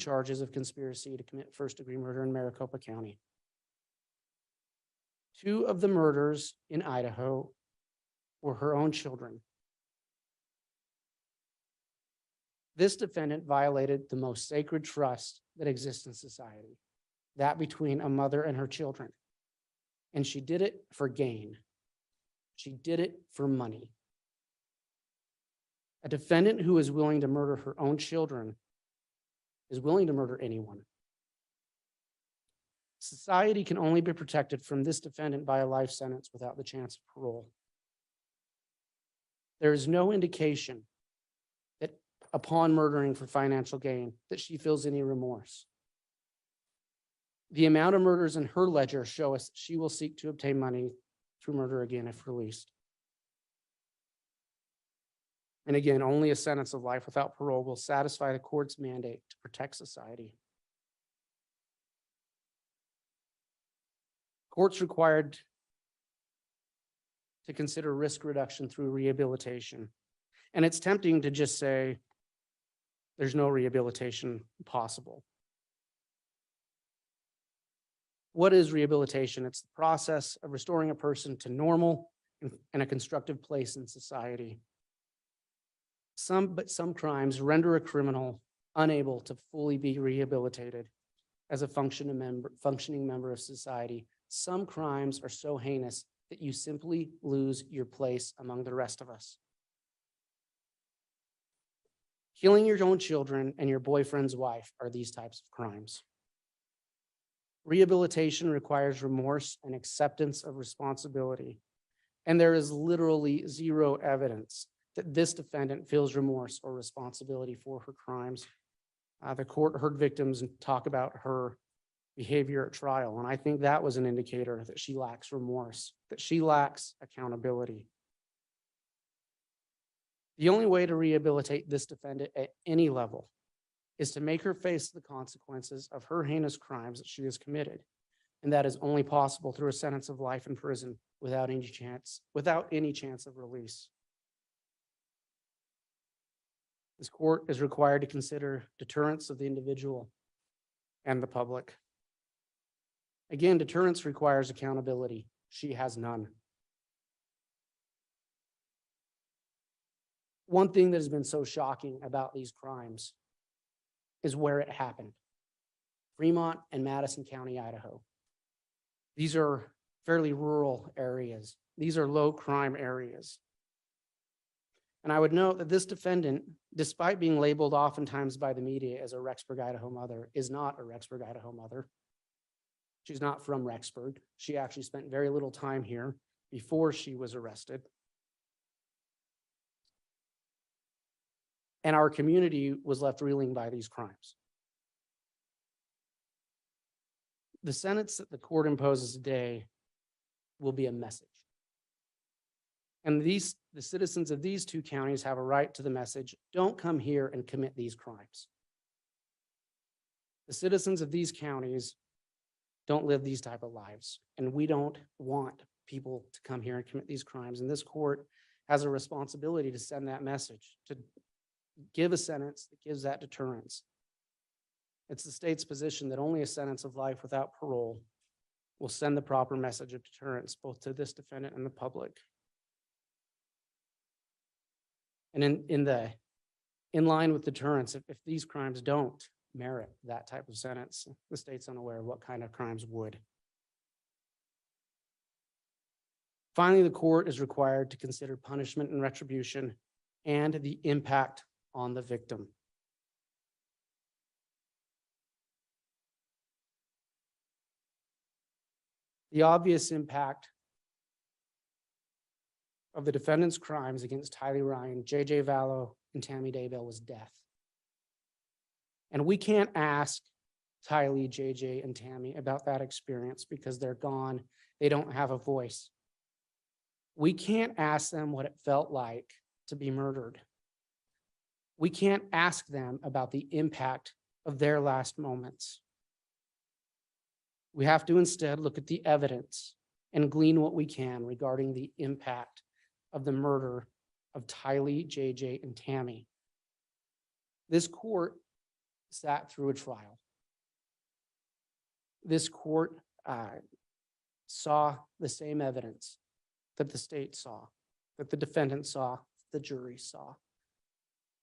charges of conspiracy to commit first-degree murder in Maricopa County. 2 of the murders in Idaho were her own children. This defendant violated the most sacred trust that exists in society, that between a mother and her children. And she did it for gain. She did it for money. A defendant who is willing to murder her own children is willing to murder anyone. Society can only be protected from this defendant by a life sentence without the chance of parole. There is no indication that upon murdering for financial gain that she feels any remorse. The amount of murders in her ledger show us that she will seek to obtain money through murder again if released. And again, only a sentence of life without parole will satisfy the court's mandate to protect society. Courts required to consider risk reduction through rehabilitation. And it's tempting to just say there's no rehabilitation possible. What is rehabilitation? It's the process of restoring a person to normal and a constructive place in society. Some crimes render a criminal unable to fully be rehabilitated as a functioning member of society. Some crimes are so heinous that you simply lose your place among the rest of us. Killing your own children and your boyfriend's wife are these types of crimes. Rehabilitation requires remorse and acceptance of responsibility. And there is literally zero evidence that this defendant feels remorse or responsibility for her crimes. The court heard victims talk about her behavior at trial, and I think that was an indicator that she lacks remorse, that she lacks accountability. The only way to rehabilitate this defendant at any level is to make her face the consequences of her heinous crimes that she has committed. And that is only possible through a sentence of life in prison without any chance of release. This court is required to consider deterrence of the individual and the public. Again, deterrence requires accountability. She has none. One thing that has been so shocking about these crimes is where it happened. Fremont and Madison County, Idaho. These are fairly rural areas. These are low crime areas. And I would note that this defendant, despite being labeled oftentimes by the media as a Rexburg, Idaho mother, is not a Rexburg, Idaho mother. She's not from Rexburg. She actually spent very little time here before she was arrested. And our community was left reeling by these crimes. The sentence that the court imposes today will be a message. And the citizens of these 2 counties have a right to the message, don't come here and commit these crimes. The citizens of these counties don't live these type of lives, and we don't want people to come here and commit these crimes. And this court has a responsibility to send that message, to give a sentence that gives that deterrence. It's the state's position that only a sentence of life without parole will send the proper message of deterrence both to this defendant and the public. And in line with deterrence, if these crimes don't merit that type of sentence, the state's unaware of what kind of crimes would. Finally, the court is required to consider punishment and retribution and the impact on the victim. The obvious impact of the defendant's crimes against Tylee Ryan, J.J. Vallow, and Tammy Daybell was death. And we can't ask Tylee, J.J., and Tammy about that experience because they're gone. They don't have a voice. We can't ask them what it felt like to be murdered. We can't ask them about the impact of their last moments. We have to instead look at the evidence and glean what we can regarding the impact of the murder of Tylee, JJ, and Tammy. This court sat through a trial. This court saw the same evidence that the state saw, that the defendant saw, the jury saw.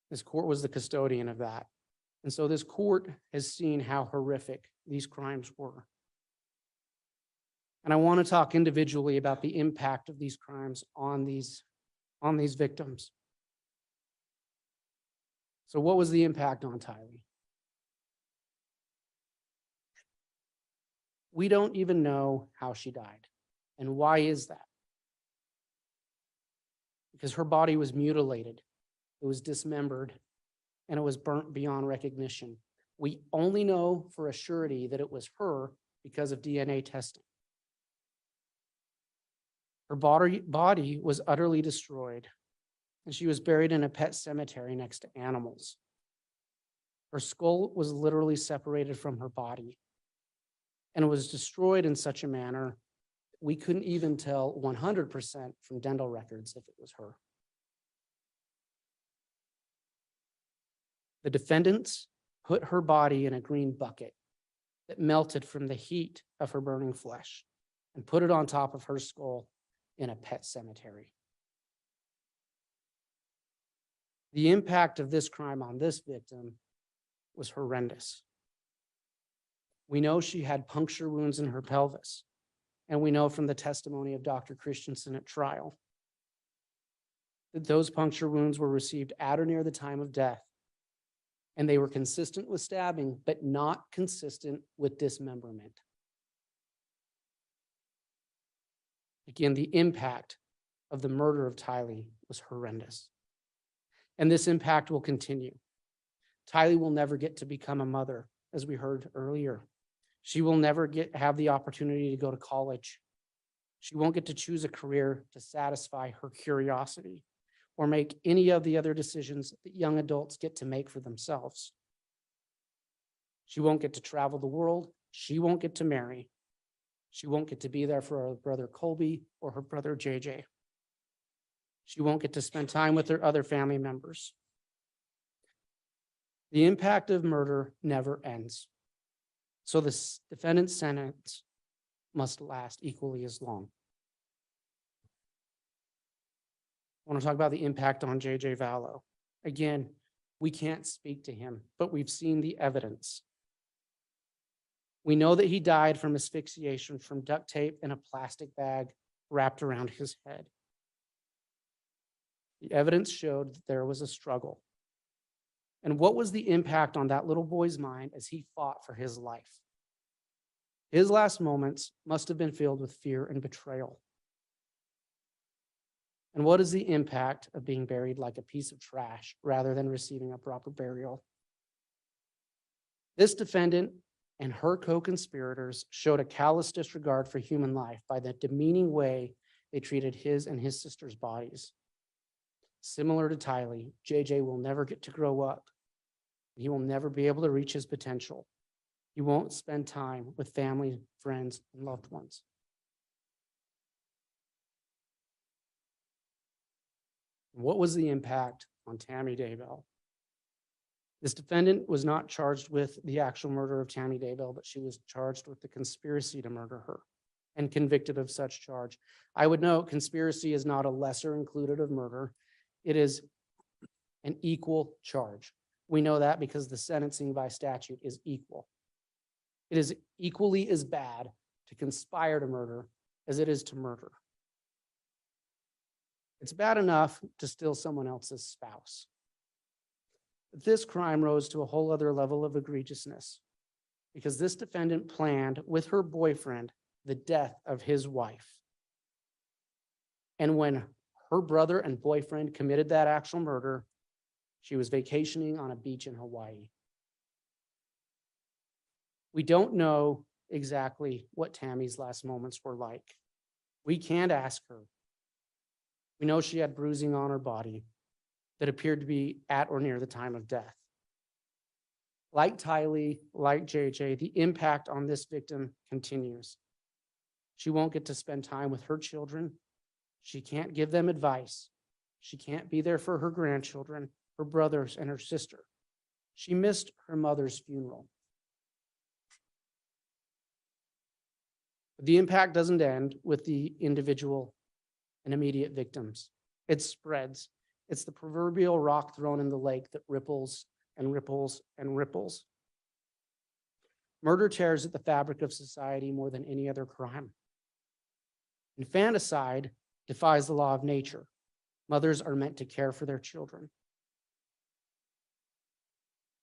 This court was the custodian of that. And so this court has seen how horrific these crimes were. And I want to talk individually about the impact of these crimes on these victims. So what was the impact on Tylee? We don't even know how she died. And why is that? Because her body was mutilated, it was dismembered, and it was burnt beyond recognition. We only know for a surety that it was her because of DNA testing. Her body was utterly destroyed, and she was buried in a pet cemetery next to animals. Her skull was literally separated from her body, and it was destroyed in such a manner we couldn't even tell 100% from dental records if it was her. The defendants put her body in a green bucket that melted from the heat of her burning flesh and put it on top of her skull in a pet cemetery. The impact of this crime on this victim was horrendous. We know she had puncture wounds in her pelvis, and we know from the testimony of Dr. Christensen at trial that those puncture wounds were received at or near the time of death, and they were consistent with stabbing, but not consistent with dismemberment. Again, the impact of the murder of Tylee was horrendous. And this impact will continue. Tylee will never get to become a mother, as we heard earlier. She will never have the opportunity to go to college. She won't get to choose a career to satisfy her curiosity or make any of the other decisions that young adults get to make for themselves. She won't get to travel the world. She won't get to marry. She won't get to be there for her brother Colby or her brother JJ. She won't get to spend time with her other family members. The impact of murder never ends. So the defendant's sentence must last equally as long. I want to talk about the impact on JJ Vallow. Again, we can't speak to him, but we've seen the evidence. We know that he died from asphyxiation from duct tape in a plastic bag wrapped around his head. The evidence showed that there was a struggle. And what was the impact on that little boy's mind as he fought for his life? His last moments must have been filled with fear and betrayal. And what is the impact of being buried like a piece of trash rather than receiving a proper burial? This defendant and her co-conspirators showed a callous disregard for human life by the demeaning way they treated his and his sister's bodies. Similar to Tylee, JJ will never get to grow up. He will never be able to reach his potential. He won't spend time with family, friends, and loved ones. What was the impact on Tammy Daybell? This defendant was not charged with the actual murder of Tammy Daybell, but she was charged with the conspiracy to murder her and convicted of such charge. I would note conspiracy is not a lesser included of murder. It is an equal charge. We know that because the sentencing by statute is equal. It is equally as bad to conspire to murder as it is to murder. It's bad enough to steal someone else's spouse. But this crime rose to a whole other level of egregiousness because this defendant planned with her boyfriend the death of his wife. And when her brother and boyfriend committed that actual murder, she was vacationing on a beach in Hawaii. We don't know exactly what Tammy's last moments were like. We can't ask her. We know she had bruising on her body that appeared to be at or near the time of death. Like Tylee, like JJ, the impact on this victim continues. She won't get to spend time with her children. She can't give them advice. She can't be there for her grandchildren, her brothers, and her sister. She missed her mother's funeral. But the impact doesn't end with the individual and immediate victims. It spreads. It's the proverbial rock thrown in the lake that ripples and ripples and ripples. Murder tears at the fabric of society more than any other crime. Infanticide defies the law of nature. Mothers are meant to care for their children.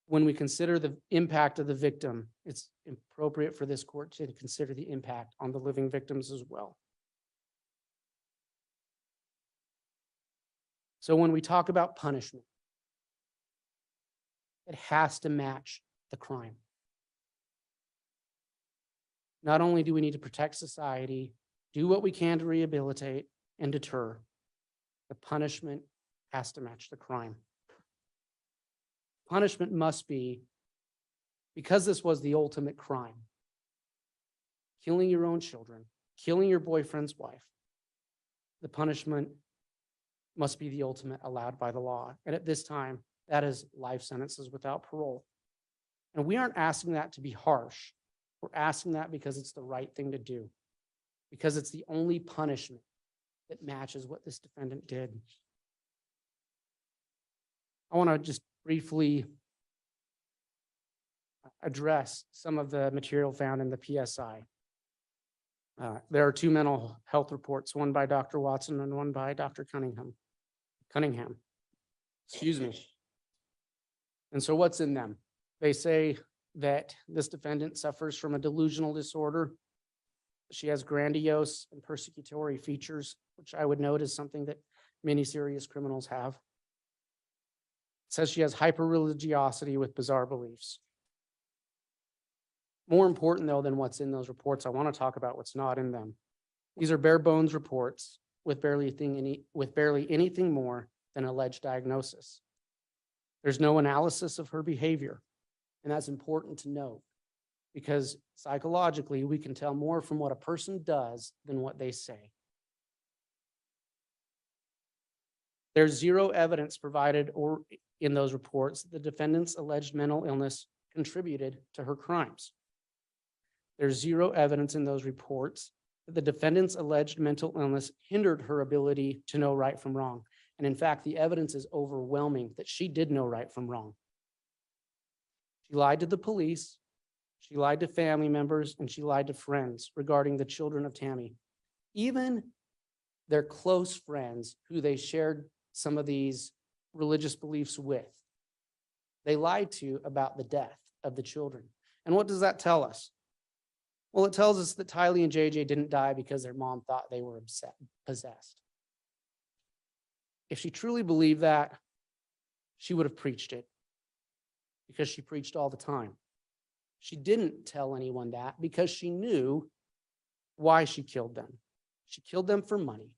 When we consider the impact of the victim, it's appropriate for this court to consider the impact on the living victims as well. So when we talk about punishment, it has to match the crime. Not only do we need to protect society, do what we can to rehabilitate and deter, the punishment has to match the crime. Punishment must be, because this was the ultimate crime, killing your own children, killing your boyfriend's wife, the punishment must be the ultimate allowed by the law. And at this time, that is life sentences without parole. And we aren't asking that to be harsh. We're asking that because it's the right thing to do, because it's the only punishment that matches what this defendant did. I want to just briefly address some of the material found in the PSI. There are two mental health reports, one by Dr. Watson and one by Dr. Cunningham. Excuse me. And so what's in them? They say that this defendant suffers from a delusional disorder. She has grandiose and persecutory features, which I would note is something that many serious criminals have. It says she has hyper-religiosity with bizarre beliefs. More important, though, than what's in those reports, I want to talk about what's not in them. These are bare bones reports with barely anything more than alleged diagnosis. There's no analysis of her behavior, and that's important to note because psychologically we can tell more from what a person does than what they say. There's zero evidence provided or in those reports that the defendant's alleged mental illness contributed to her crimes. There's zero evidence in those reports that the defendant's alleged mental illness hindered her ability to know right from wrong. And in fact, the evidence is overwhelming that she did know right from wrong. She lied to the police, she lied to family members, and she lied to friends regarding the children of Tammy. Even their close friends who they shared some of these religious beliefs with, they lied to about the death of the children. And what does that tell us? Well, it tells us that Tylee and JJ didn't die because their mom thought they were possessed. If she truly believed that, she would have preached it because she preached all the time. She didn't tell anyone that because she knew why she killed them. She killed them for money.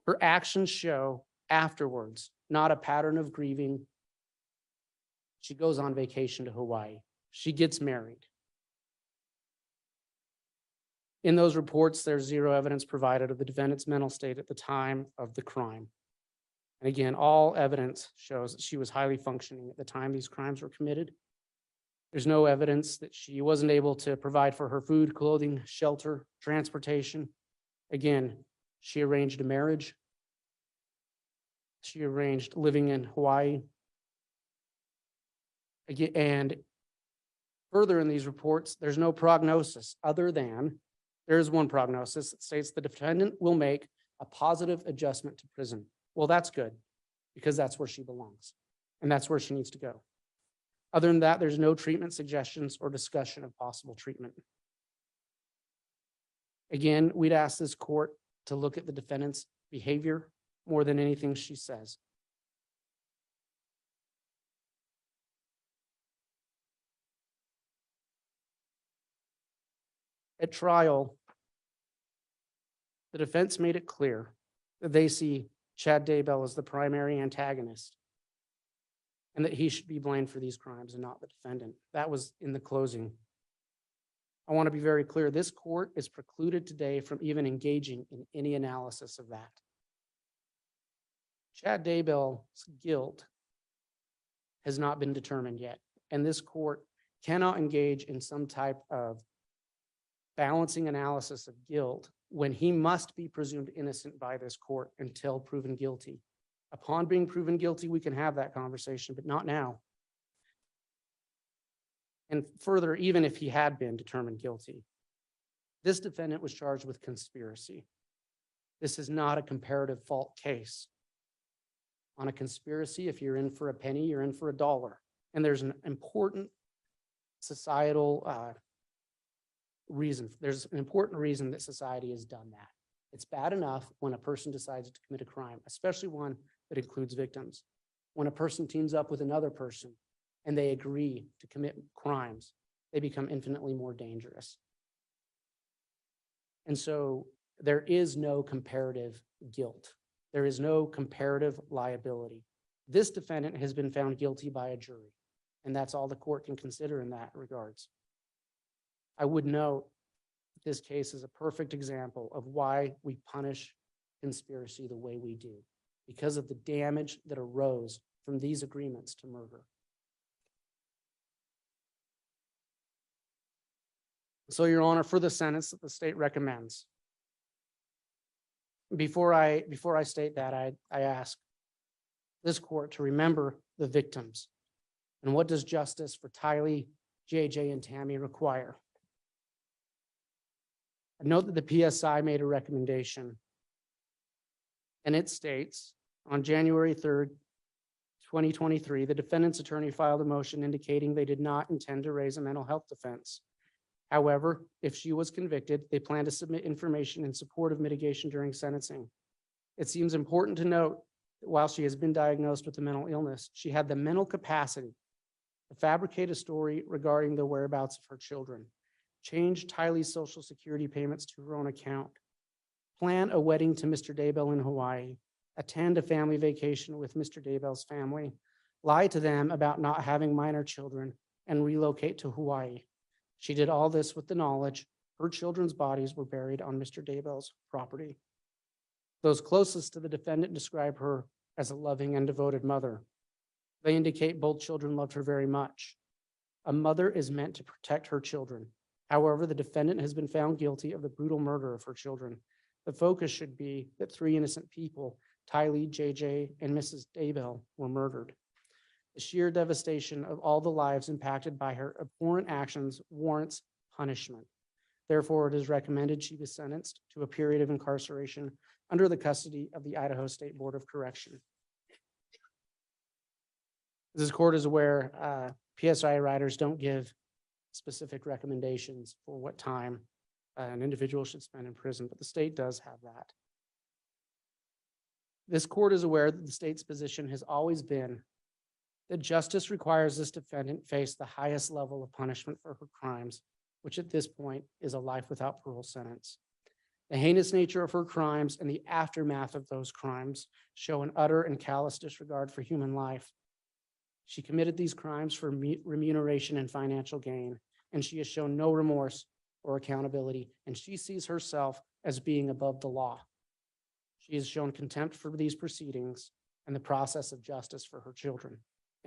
Her actions show afterwards, not a pattern of grieving. She goes on vacation to Hawaii. She gets married. In those reports, there's zero evidence provided of the defendant's mental state at the time of the crime. And again, all evidence shows that she was highly functioning at the time these crimes were committed. There's no evidence that she wasn't able to provide for her food, clothing, shelter, transportation. Again, she arranged a marriage. She arranged living in Hawaii. Again, and further in these reports, there's no prognosis other than there is one prognosis that states the defendant will make a positive adjustment to prison. Well, that's good because that's where she belongs and that's where she needs to go. Other than that, there's no treatment suggestions or discussion of possible treatment. Again, we'd ask this court to look at the defendant's behavior more than anything she says. At trial, the defense made it clear that they see Chad Daybell as the primary antagonist and that he should be blamed for these crimes and not the defendant. That was in the closing. I want to be very clear. This court is precluded today from even engaging in any analysis of that. Chad Daybell's guilt has not been determined yet. And this court cannot engage in some type of balancing analysis of guilt when he must be presumed innocent by this court until proven guilty. Upon being proven guilty, we can have that conversation, but not now. And further, even if he had been determined guilty, this defendant was charged with conspiracy. This is not a comparative fault case. On a conspiracy, if you're in for a penny, you're in for $1. And there's an important societal reason. There's an important reason that society has done that. It's bad enough when a person decides to commit a crime, especially one that includes victims. When a person teams up with another person and they agree to commit crimes, they become infinitely more dangerous. And so there is no comparative guilt. There is no comparative liability. This defendant has been found guilty by a jury, and that's all the court can consider in that regards. I would note this case is a perfect example of why we punish conspiracy the way we do, because of the damage that arose from these agreements to murder. So, Your Honor, for the sentence that the state recommends, before I state that, I ask this court to remember the victims. And what does justice for Tylee, JJ, and Tammy require? I note that the PSI made a recommendation, and it states, on January 3rd, 2023, the defendant's attorney filed a motion indicating they did not intend to raise a mental health defense. However, if she was convicted, they plan to submit information in support of mitigation during sentencing. It seems important to note that while she has been diagnosed with a mental illness, she had the mental capacity to fabricate a story regarding the whereabouts of her children, change Tylee's Social Security payments to her own account, plan a wedding to Mr. Daybell in Hawaii, attend a family vacation with Mr. Daybell's family, lie to them about not having minor children, and relocate to Hawaii. She did all this with the knowledge her children's bodies were buried on Mr. Daybell's property. Those closest to the defendant describe her as a loving and devoted mother. They indicate both children loved her very much. A mother is meant to protect her children. However, the defendant has been found guilty of the brutal murder of her children. The focus should be that 3 innocent people, Tylee, JJ, and Mrs. Daybell, were murdered. The sheer devastation of all the lives impacted by her abhorrent actions warrants punishment. Therefore, it is recommended she be sentenced to a period of incarceration under the custody of the Idaho State Board of Correction. As this court is aware, PSI riders don't give specific recommendations for what time an individual should spend in prison, but the state does have that. This court is aware that the state's position has always been that justice requires this defendant face the highest level of punishment for her crimes, which at this point is a life without parole sentence. The heinous nature of her crimes and the aftermath of those crimes show an utter and callous disregard for human life. She committed these crimes for remuneration and financial gain, and she has shown no remorse or accountability, and she sees herself as being above the law. She has shown contempt for these proceedings and the process of justice for her children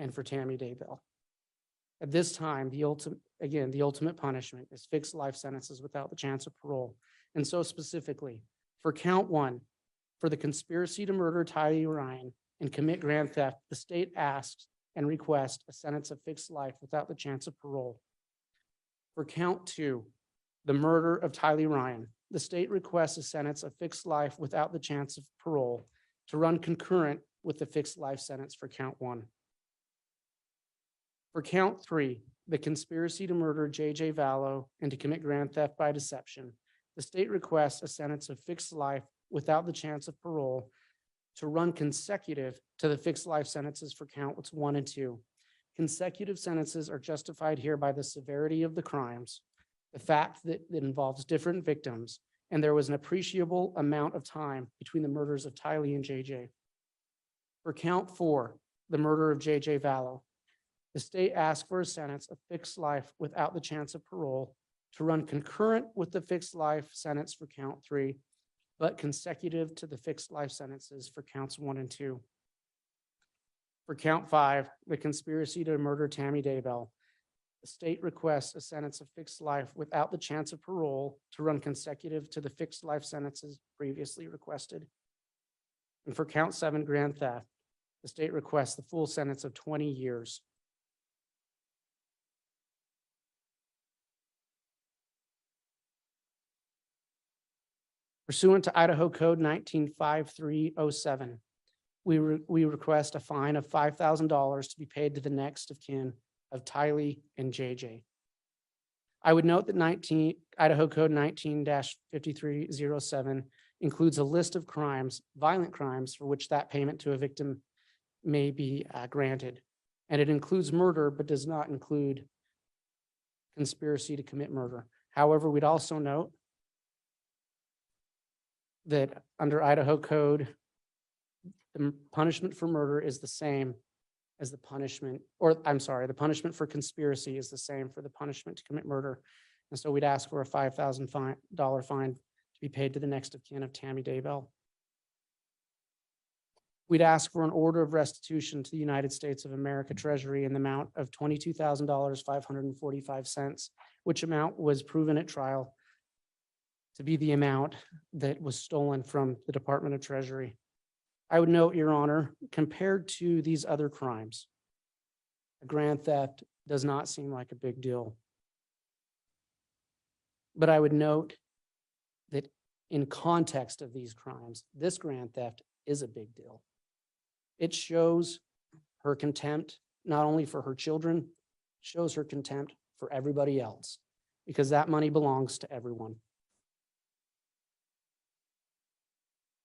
and for Tammy Daybell. At this time, the ultimate punishment is fixed life sentences without the chance of parole. And so specifically, for count 1, for the conspiracy to murder Tylee Ryan and commit grand theft, the state asks and requests a sentence of fixed life without the chance of parole. For count 2, the murder of Tylee Ryan, the state requests a sentence of fixed life without the chance of parole to run concurrent with the fixed life sentence for count 1. For count 3, the conspiracy to murder JJ Vallow and to commit grand theft by deception, the state requests a sentence of fixed life without the chance of parole to run consecutive to the fixed life sentences for counts 1 and 2. Consecutive sentences are justified here by the severity of the crimes, the fact that it involves different victims, and there was an appreciable amount of time between the murders of Tylee and JJ. For count 4, the murder of JJ Vallow, the state asked for a sentence of fixed life without the chance of parole to run concurrent with the fixed life sentence for count 3, but consecutive to the fixed life sentences for counts 1 and 2. For count 5, the conspiracy to murder Tammy Daybell, the state requests a sentence of fixed life without the chance of parole to run consecutive to the fixed life sentences previously requested. And for count 7, grand theft, the state requests the full sentence of 20 years. Pursuant to Idaho Code 195307, we request a fine of $5,000 to be paid to the next of kin of Tylee and JJ. I would note that Idaho Code 19-5307 includes a list of crimes, violent crimes, for which that payment to a victim may be granted. And it includes murder, but does not include conspiracy to commit murder. However, we'd also note that under Idaho Code, the punishment for murder is the same as the punishment, or I'm sorry, the punishment for conspiracy is the same for the punishment to commit murder. And so we'd ask for a $5,000 fine to be paid to the next of kin of Tammy Daybell. We'd ask for an order of restitution to the United States of America Treasury in the amount of $22,545, which amount was proven at trial to be the amount that was stolen from the Department of Treasury. I would note, Your Honor, compared to these other crimes, a grand theft does not seem like a big deal. But I would note that in context of these crimes, this grand theft is a big deal. It shows her contempt, not only for her children, shows her contempt for everybody else, because that money belongs to everyone.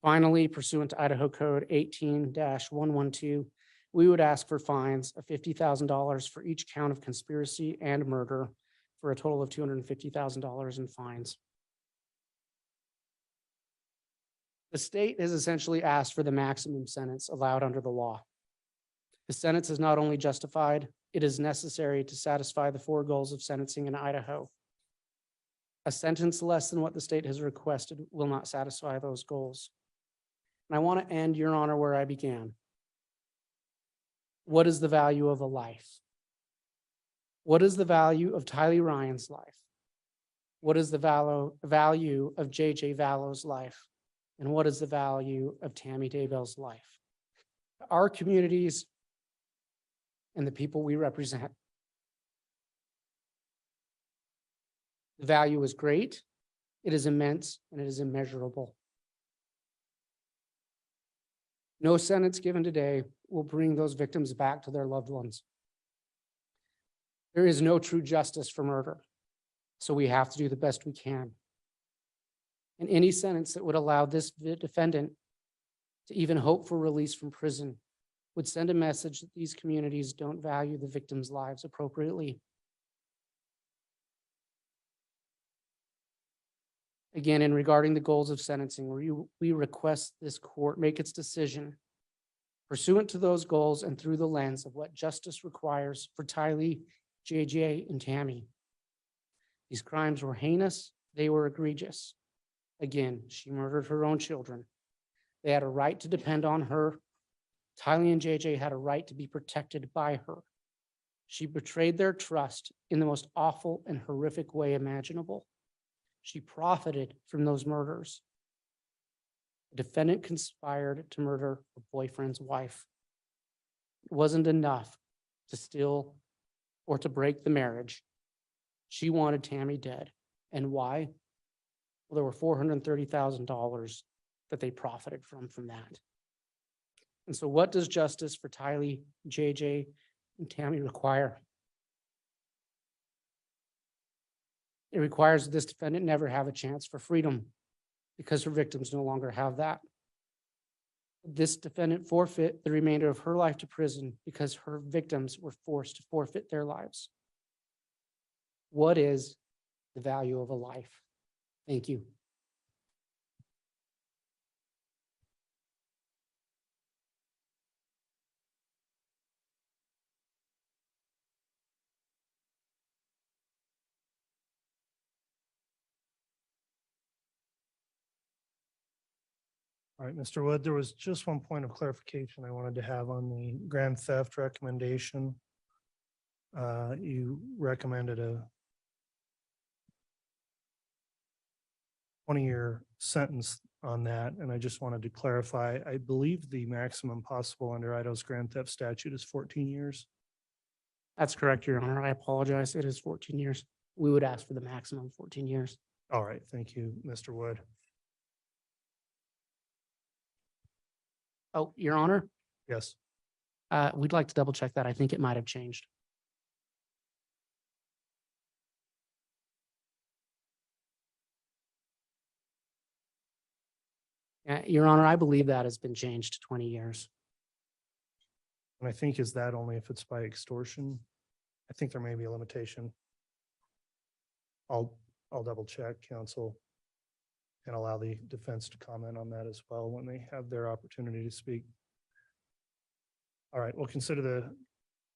Finally, pursuant to Idaho Code 18-112, we would ask for fines of $50,000 for each count of conspiracy and murder, for a total of $250,000 in fines. The state has essentially asked for the maximum sentence allowed under the law. The sentence is not only justified, it is necessary to satisfy the 4 goals of sentencing in Idaho. A sentence less than what the state has requested will not satisfy those goals. And I want to end, Your Honor, where I began. What is the value of a life? What is the value of Tylee Ryan's life? What is the value of JJ Vallow's life? And what is the value of Tammy Daybell's life? Our communities and the people we represent, the value is great, it is immense, and it is immeasurable. No sentence given today will bring those victims back to their loved ones. There is no true justice for murder, so we have to do the best we can. And any sentence that would allow this defendant to even hope for release from prison would send a message that these communities don't value the victims' lives appropriately. Again, in regarding the goals of sentencing, we request this court make its decision pursuant to those goals and through the lens of what justice requires for Tylee, JJ, and Tammy. These crimes were heinous, they were egregious. Again, she murdered her own children. They had a right to depend on her. Tylee and JJ had a right to be protected by her. She betrayed their trust in the most awful and horrific way imaginable. She profited from those murders. The defendant conspired to murder her boyfriend's wife. It wasn't enough to steal or to break the marriage. She wanted Tammy dead. And why? Well, there were $430,000 that they profited from that. And so what does justice for Tylee, JJ, and Tammy require? It requires that this defendant never have a chance for freedom because her victims no longer have that. This defendant forfeit the remainder of her life to prison because her victims were forced to forfeit their lives. What is the value of a life? Thank you. All right, Mr. Wood, there was just one point of clarification I wanted to have on the grand theft recommendation. You recommended a 20-year sentence on that, and I just wanted to clarify. I believe the maximum possible under Idaho's grand theft statute is 14 years. That's correct, Your Honor. I apologize. It is 14 years. We would ask for the maximum 14 years. All right, thank you, Mr. Wood. Oh, Your Honor, Yes. we'd like to double check that. I think it might have changed. Your Honor, I believe that has been changed to 20 years. And I think, is that only if it's by extortion? I think there may be a limitation. I'll double check, counsel, and allow the defense to comment on that as well when they have their opportunity to speak. All right, we'll consider the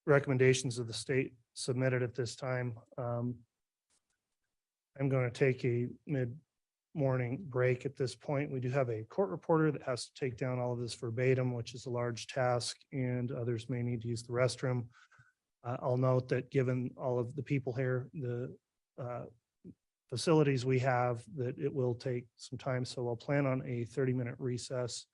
recommendations of the state submitted at this time. I'm going to take a mid-morning break at this point. We do have a court reporter that has to take down all of this verbatim, which is a large task, and others may need to use the restroom. I'll note that given all of the people here, the facilities we have, that it will take some time. So I'll plan on a 30-minute recess,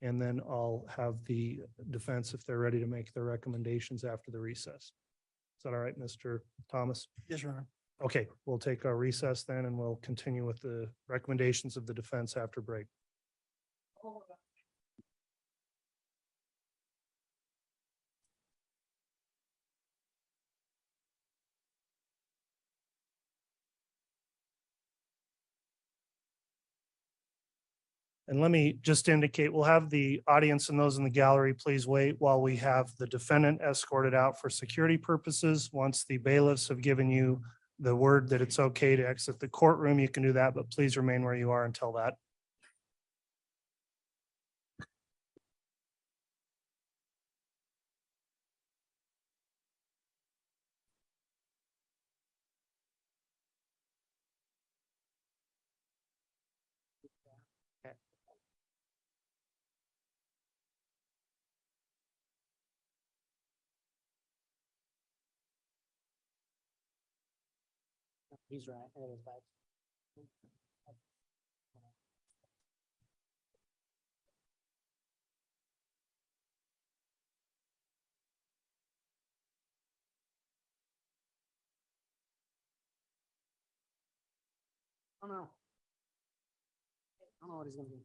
and then I'll have the defense, if they're ready to make their recommendations after the recess. Is that all right, Mr. Thomas? Yes, Your Honor. Okay, we'll take our recess then, and we'll continue with the recommendations of the defense after break. And let me just indicate, we'll have the audience and those in the gallery, please wait while we have the defendant escorted out for security purposes. Once the bailiffs have given you the word that it's okay to exit the courtroom, you can do that, but please remain where you are until that. He's right. It is bad. Oh, no. I don't know what he's gonna do.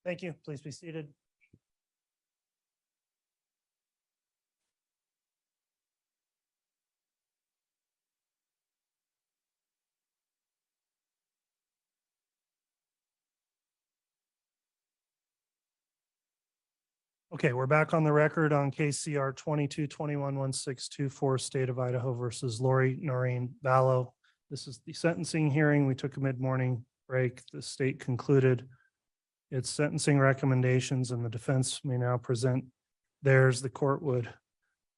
Thank you. Please be seated. Okay, we're back on the record on KCR 22-21-1624, State of Idaho versus Lori Vallow. This is the sentencing hearing. We took a mid-morning break. The state concluded its sentencing recommendations and the defense may now present theirs. The court would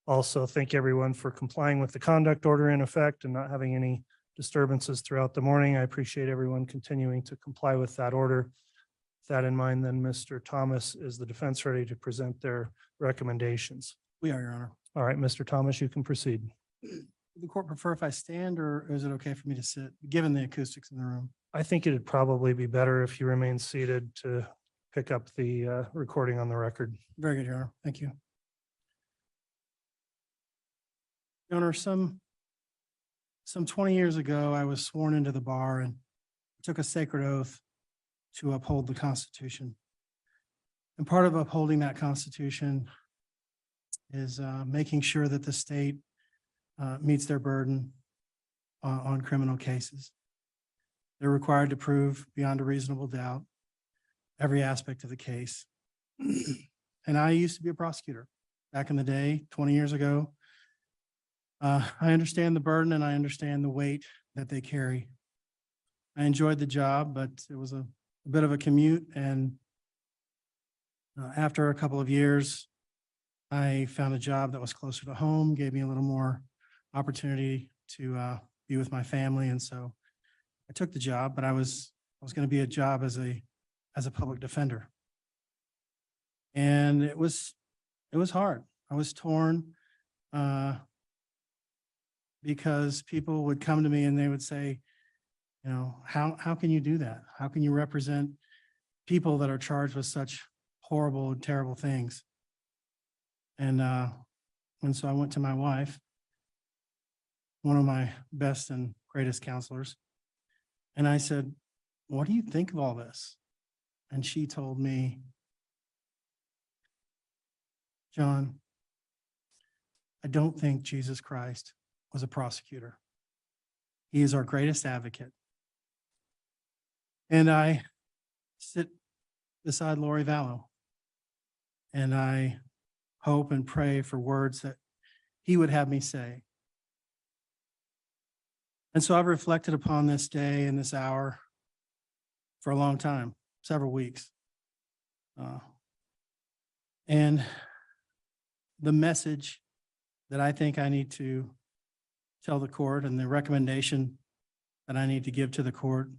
also thank everyone for complying with the conduct order in effect and not having any disturbances throughout the morning. I appreciate everyone continuing to comply with that order. With that in mind, then Mr. Thomas, is the defense ready to present their recommendations? We are, Your Honor. All right, Mr. Thomas, you can proceed. Would the court prefer if I stand or is it okay for me to sit, given the acoustics in the room? I think it'd probably be better if you remain seated to pick up the recording on the record. Very good, Your Honor. Thank you. Your Honor, some 20 years ago, I was sworn into the bar and took a sacred oath to uphold the Constitution. And part of upholding that Constitution is making sure that the state meets their burden on criminal cases. They're required to prove beyond a reasonable doubt every aspect of the case. And I used to be a prosecutor back in the day, 20 years ago. I understand the burden and I understand the weight that they carry. I enjoyed the job, but it was a bit of a commute. And after a couple of years, I found a job that was closer to home, gave me a little more opportunity to be with my family. And so I took the job, but I was going to be a job as a public defender. And it was hard. I was torn because people would come to me and they would say, you know, how can you do that? How can you represent people that are charged with such horrible and terrible things? And so I went to my wife, one of my best and greatest counselors, and I said, what do you think of all this? And she told me, John, I don't think Jesus Christ was a prosecutor. He is our greatest advocate. And I sit beside Lori Vallow, and I hope and pray for words that he would have me say. And so I've reflected upon this day and this hour for a long time, several weeks. And the message that I think I need to tell the court and the recommendation that I need to give to the court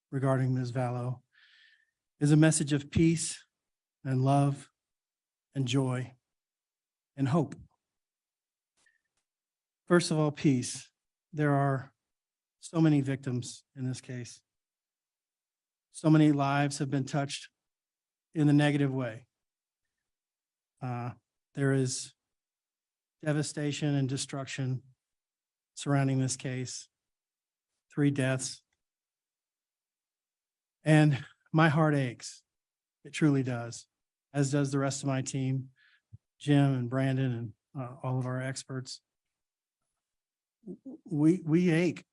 regarding Ms. Vallow is a message of peace and love and joy and hope. First of all, peace. There are so many victims in this case. So many lives have been touched in a negative way. There is devastation and destruction surrounding this case. 3 deaths. And my heart aches. It truly does, as does the rest of my team, Jim and Brandon and all of our experts. We ache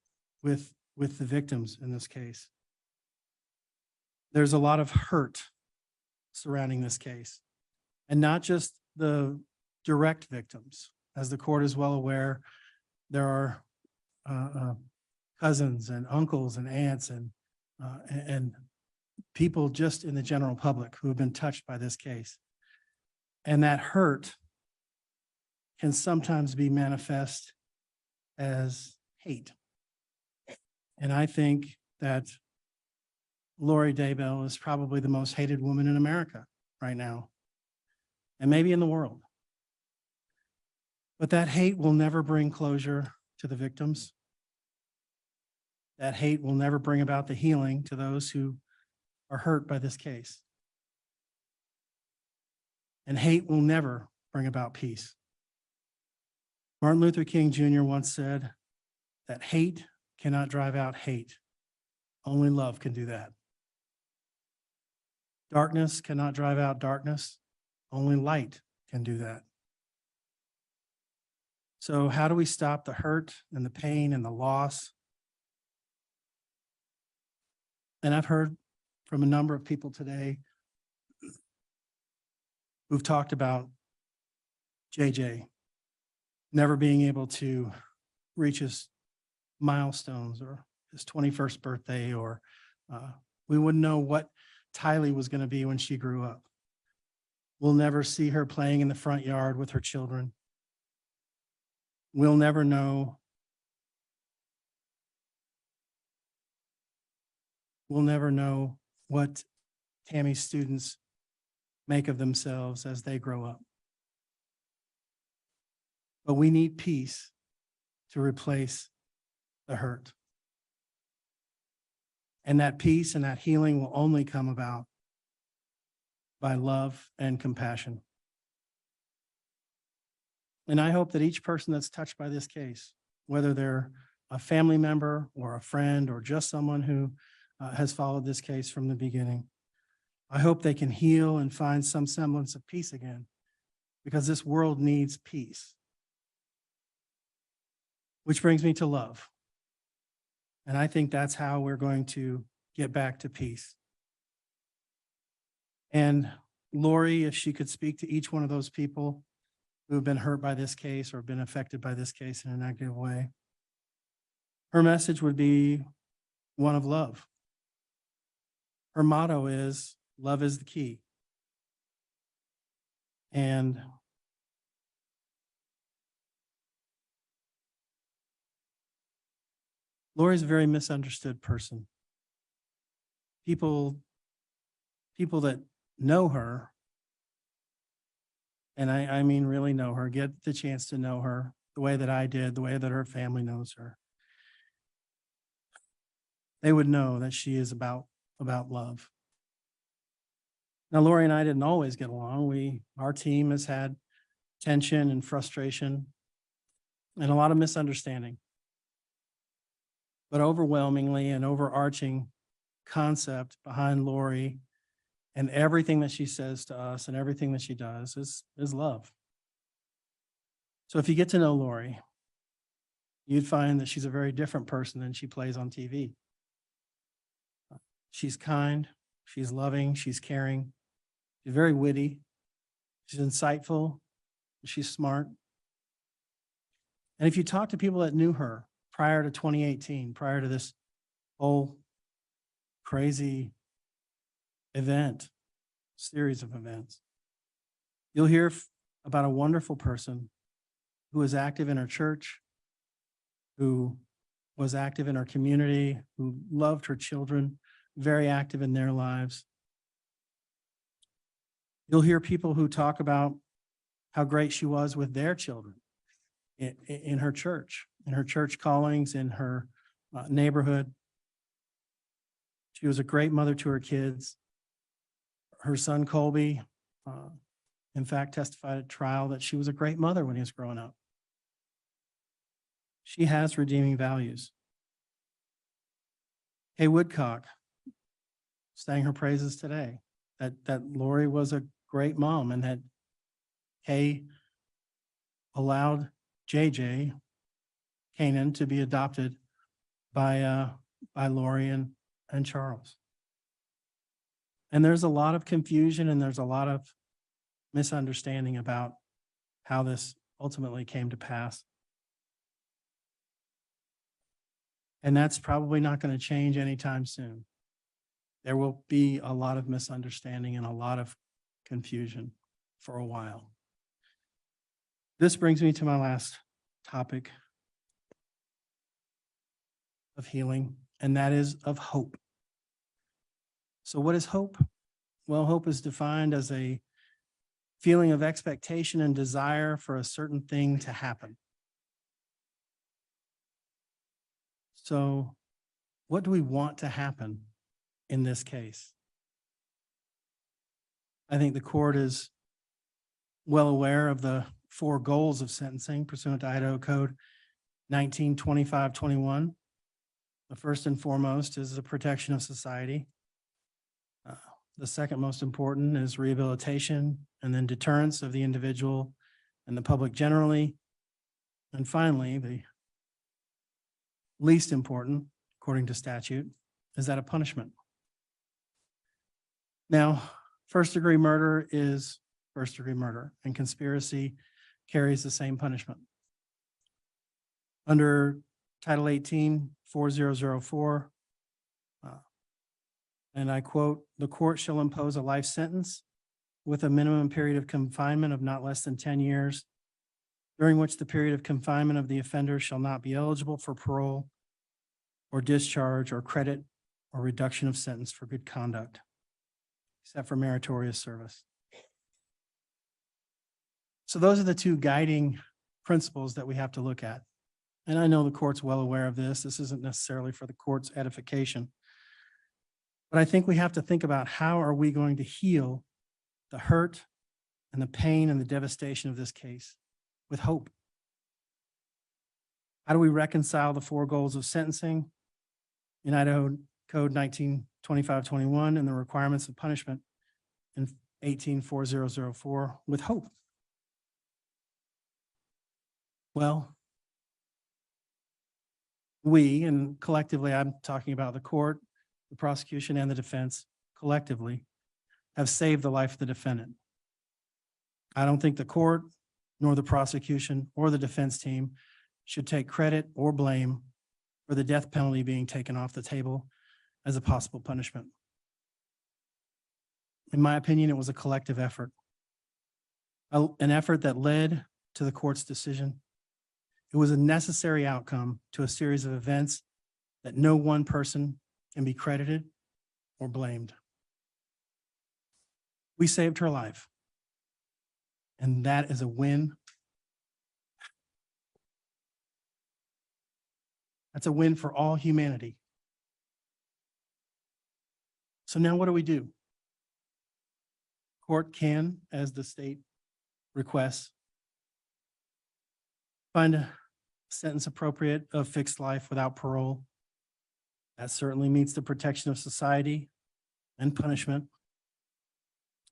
with the victims in this case. There's a lot of hurt surrounding this case, and not just the direct victims. As the court is well aware, there are cousins and uncles and aunts and people just in the general public who have been touched by this case. And that hurt can sometimes be manifest as hate. And I think that Lori Daybell is probably the most hated woman in America right now, and maybe in the world. But that hate will never bring closure to the victims. That hate will never bring about the healing to those who are hurt by this case. And hate will never bring about peace. Martin Luther King Jr. once said that hate cannot drive out hate. Only love can do that. Darkness cannot drive out darkness. Only light can do that. So how do we stop the hurt and the pain and the loss? And I've heard from a number of people today who've talked about JJ never being able to reach his milestones or his 21st birthday, or we wouldn't know what Tylee was going to be when she grew up. We'll never see her playing in the front yard with her children. We'll never know. We'll never know what Tammy's students make of themselves as they grow up. But we need peace to replace the hurt. And that peace and that healing will only come about by love and compassion. And I hope that each person that's touched by this case, whether they're a family member or a friend or just someone who has followed this case from the beginning, I hope they can heal and find some semblance of peace again, because this world needs peace. Which brings me to love. And I think that's how we're going to get back to peace. And Lori, if she could speak to each one of those people who have been hurt by this case or been affected by this case in a negative way, her message would be one of love. Her motto is, love is the key. And Lori's a very misunderstood person. People that know her, and I mean really know her, get the chance to know her the way that I did, the way that her family knows her, they would know that she is about love. Now, Lori and I didn't always get along. Our team has had tension and frustration and a lot of misunderstanding. But overwhelmingly, an overarching concept behind Lori and everything that she says to us and everything that she does is love. So if you get to know Lori, you'd find that she's a very different person than she plays on TV. She's kind, she's loving, she's caring, she's very witty, she's insightful, she's smart. And if you talk to people that knew her prior to 2018, prior to this whole crazy series of events, you'll hear about a wonderful person who was active in her church, who was active in her community, who loved her children, very active in their lives. You'll hear people who talk about how great she was with their children in her church callings, in her neighborhood. She was a great mother to her kids. Her son, Colby, in fact, testified at trial that she was a great mother when he was growing up. She has redeeming values. Kay Woodcock sang her praises today, that Lori was a great mom and that Kay allowed JJ, Canaan, to be adopted by Lori and Charles. And there's a lot of confusion and there's a lot of misunderstanding about how this ultimately came to pass. And that's probably not going to change anytime soon. There will be a lot of misunderstanding and a lot of confusion for a while. This brings me to my last topic of healing, and that is of hope. So what is hope? Well, hope is defined as a feeling of expectation and desire for a certain thing to happen. So what do we want to happen in this case? I think the court is well aware of the 4 goals of sentencing pursuant to Idaho Code 1925-21. The first and foremost is the protection of society. The second most important is rehabilitation, and then deterrence of the individual and the public generally. And finally, the least important, according to statute, is that of punishment. Now, first-degree murder is first-degree murder, and conspiracy carries the same punishment. Under Title 18, 4004, and I quote, "The court shall impose a life sentence with a minimum period of confinement of not less than 10 years, during which the period of confinement of the offender shall not be eligible for parole or discharge or credit or reduction of sentence for good conduct, except for meritorious service." So those are the two guiding principles that we have to look at. And I know the court's well aware of this. This isn't necessarily for the court's edification. But I think we have to think about, how are we going to heal the hurt and the pain and the devastation of this case with hope? How do we reconcile the four goals of sentencing in Idaho Code 1925-21 and the requirements of punishment in 18-4004 with hope? Well, we, and collectively, I'm talking about the court, the prosecution, and the defense collectively, have saved the life of the defendant. I don't think the court, nor the prosecution, or the defense team should take credit or blame for the death penalty being taken off the table as a possible punishment. In my opinion, it was a collective effort, an effort that led to the court's decision. It was a necessary outcome to a series of events that no one person can be credited or blamed. We saved her life, and that is a win. That's a win for all humanity. So now what do? Court can, as the state requests, find a sentence appropriate of fixed life without parole. That certainly meets the protection of society and punishment,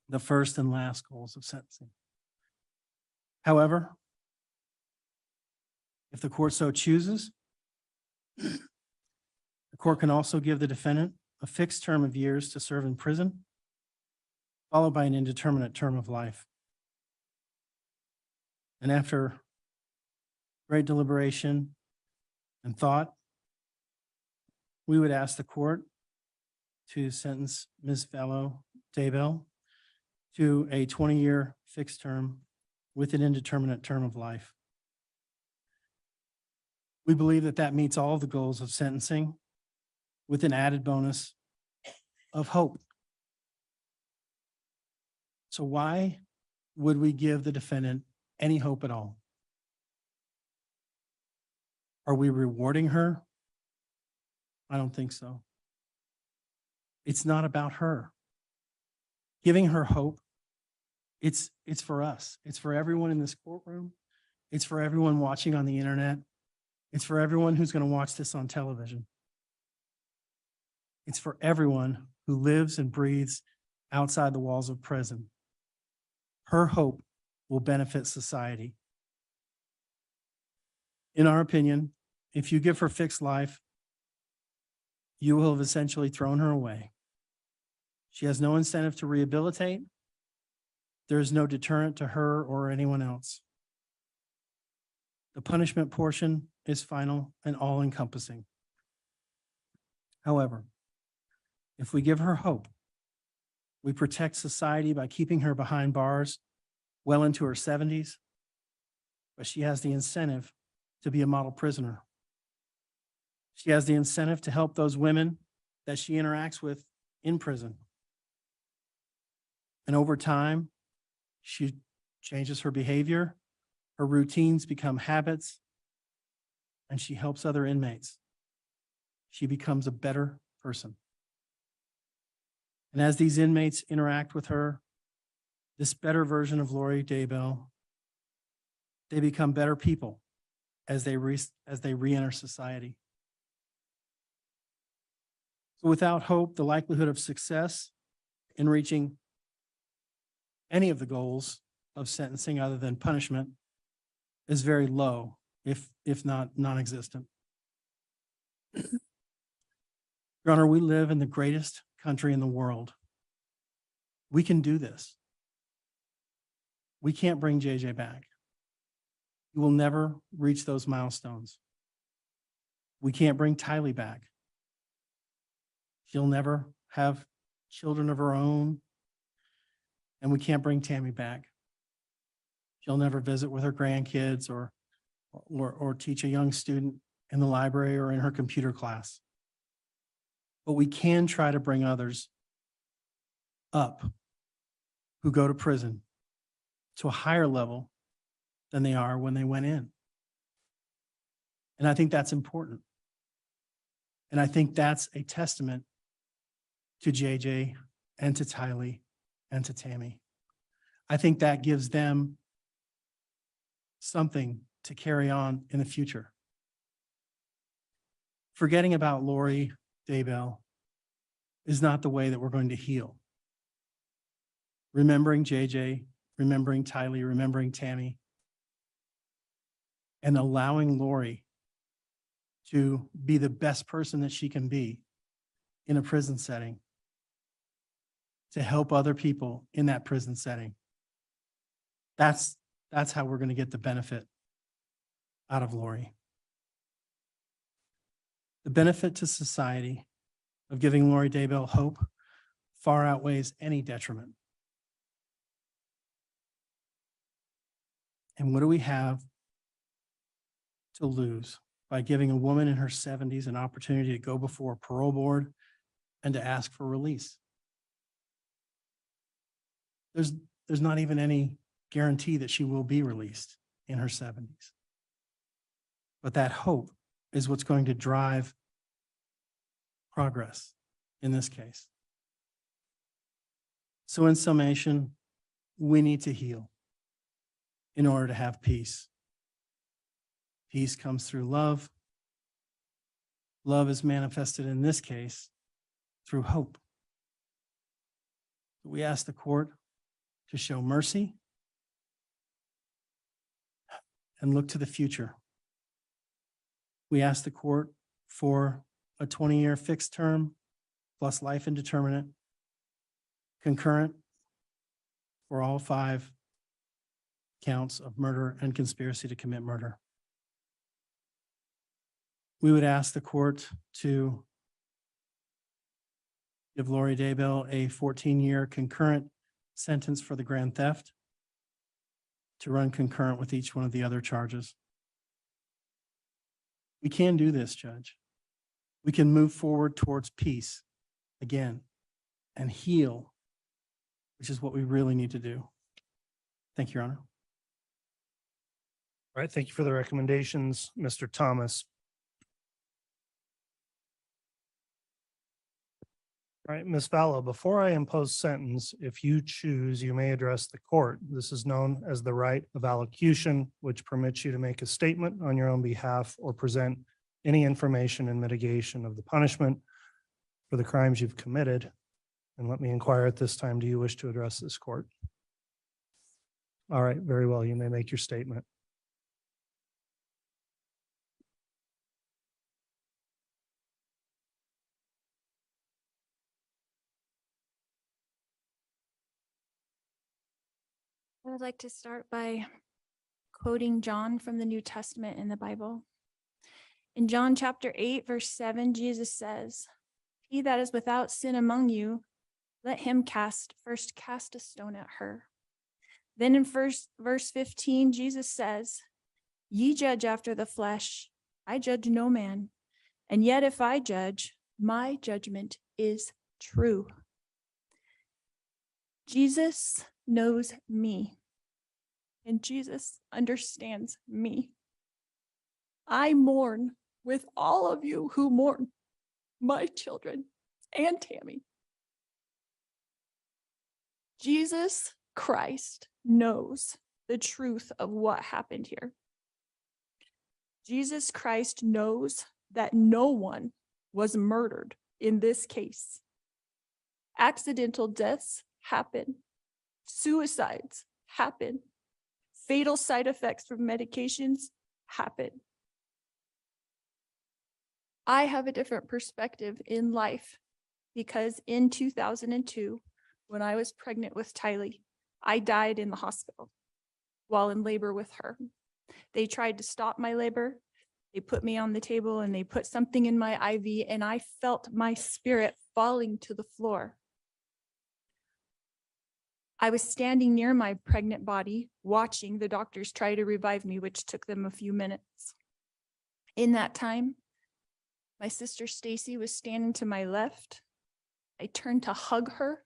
the first and last goals of sentencing. However, if the court so chooses, the court can also give the defendant a fixed term of years to serve in prison, followed by an indeterminate term of life. And after great deliberation and thought, we would ask the court to sentence Ms. Vallow Daybell to a 20-year fixed term with an indeterminate term of life. We believe that that meets all the goals of sentencing with an added bonus of hope. So why would we give the defendant any hope at all? Are we rewarding her? I don't think so. It's not about her. Giving her hope, it's for us. It's for everyone in this courtroom. It's for everyone watching on the internet. It's for everyone who's going to watch this on television. It's for everyone who lives and breathes outside the walls of prison. Her hope will benefit society. In our opinion, if you give her fixed life, you will have essentially thrown her away. She has no incentive to rehabilitate. There is no deterrent to her or anyone else. The punishment portion is final and all-encompassing. However, if we give her hope, we protect society by keeping her behind bars well into her 70s, but she has the incentive to be a model prisoner. She has the incentive to help those women that she interacts with in prison. And over time, she changes her behavior, her routines become habits, and she helps other inmates. She becomes a better person. And as these inmates interact with her, this better version of Lori Daybell, they become better people as they re-enter society. So without hope, the likelihood of success in reaching any of the goals of sentencing other than punishment is very low, if not non-existent. Your Honor, we live in the greatest country in the world. We can do this. We can't bring JJ back. You will never reach those milestones. We can't bring Tylee back. She'll never have children of her own. And we can't bring Tammy back. She'll never visit with her grandkids or teach a young student in the library or in her computer class. But we can try to bring others up who go to prison to a higher level than they are when they went in. And I think that's important. And I think that's a testament to JJ and to Tylee and to Tammy. I think that gives them something to carry on in the future. Forgetting about Lori Daybell is not the way that we're going to heal. Remembering JJ, remembering Tylee, remembering Tammy, and allowing Lori to be the best person that she can be in a prison setting, to help other people in that prison setting. That's how we're going to get the benefit out of Lori. The benefit to society of giving Lori Daybell hope far outweighs any detriment. And what do we have to lose by giving a woman in her 70s an opportunity to go before a parole board and to ask for release? There's not even any guarantee that she will be released in her 70s. But that hope is what's going to drive progress in this case. So in summation, we need to heal in order to have peace. Peace comes through love. Love is manifested in this case through hope. We ask the court to show mercy and look to the future. We ask the court for a 20-year fixed term plus life indeterminate, concurrent for all 5 counts of murder and conspiracy to commit murder. We would ask the court to give Lori Daybell a 14-year concurrent sentence for the grand theft to run concurrent with each one of the other charges. We can do this, Judge. We can move forward towards peace again and heal, which is what we really need to do. Thank you, Your Honor. All right, thank you for the recommendations, Mr. Thomas. All right, Ms. Vallow, before I impose sentence, if you choose, you may address the court. This is known as the right of allocution, which permits you to make a statement on your own behalf or present any information in mitigation of the punishment for the crimes you've committed. And let me inquire at this time, do you wish to address this court? All right, very well. You may make your statement. I would like to start by quoting John from the New Testament in the Bible. In John chapter 8, verse 7, Jesus says, "He that is without sin among you, let him first cast a stone at her." Then in verse 15, Jesus says, "Ye judge after the flesh, I judge no man. And yet if I judge, my judgment is true." Jesus knows me, and Jesus understands me. I mourn with all of you who mourn my children and Tammy. Jesus Christ knows the truth of what happened here. Jesus Christ knows that no one was murdered in this case. Accidental deaths happen. Suicides happen. Fatal side effects from medications happen. I have a different perspective in life because in 2002, when I was pregnant with Tylee, I died in the hospital while in labor with her. They tried to stop my labor. They put me on the table and they put something in my IV, and I felt my spirit falling to the floor. I was standing near my pregnant body, watching the doctors try to revive me, which took them a few minutes. In that time, my sister Stacy was standing to my left. I turned to hug her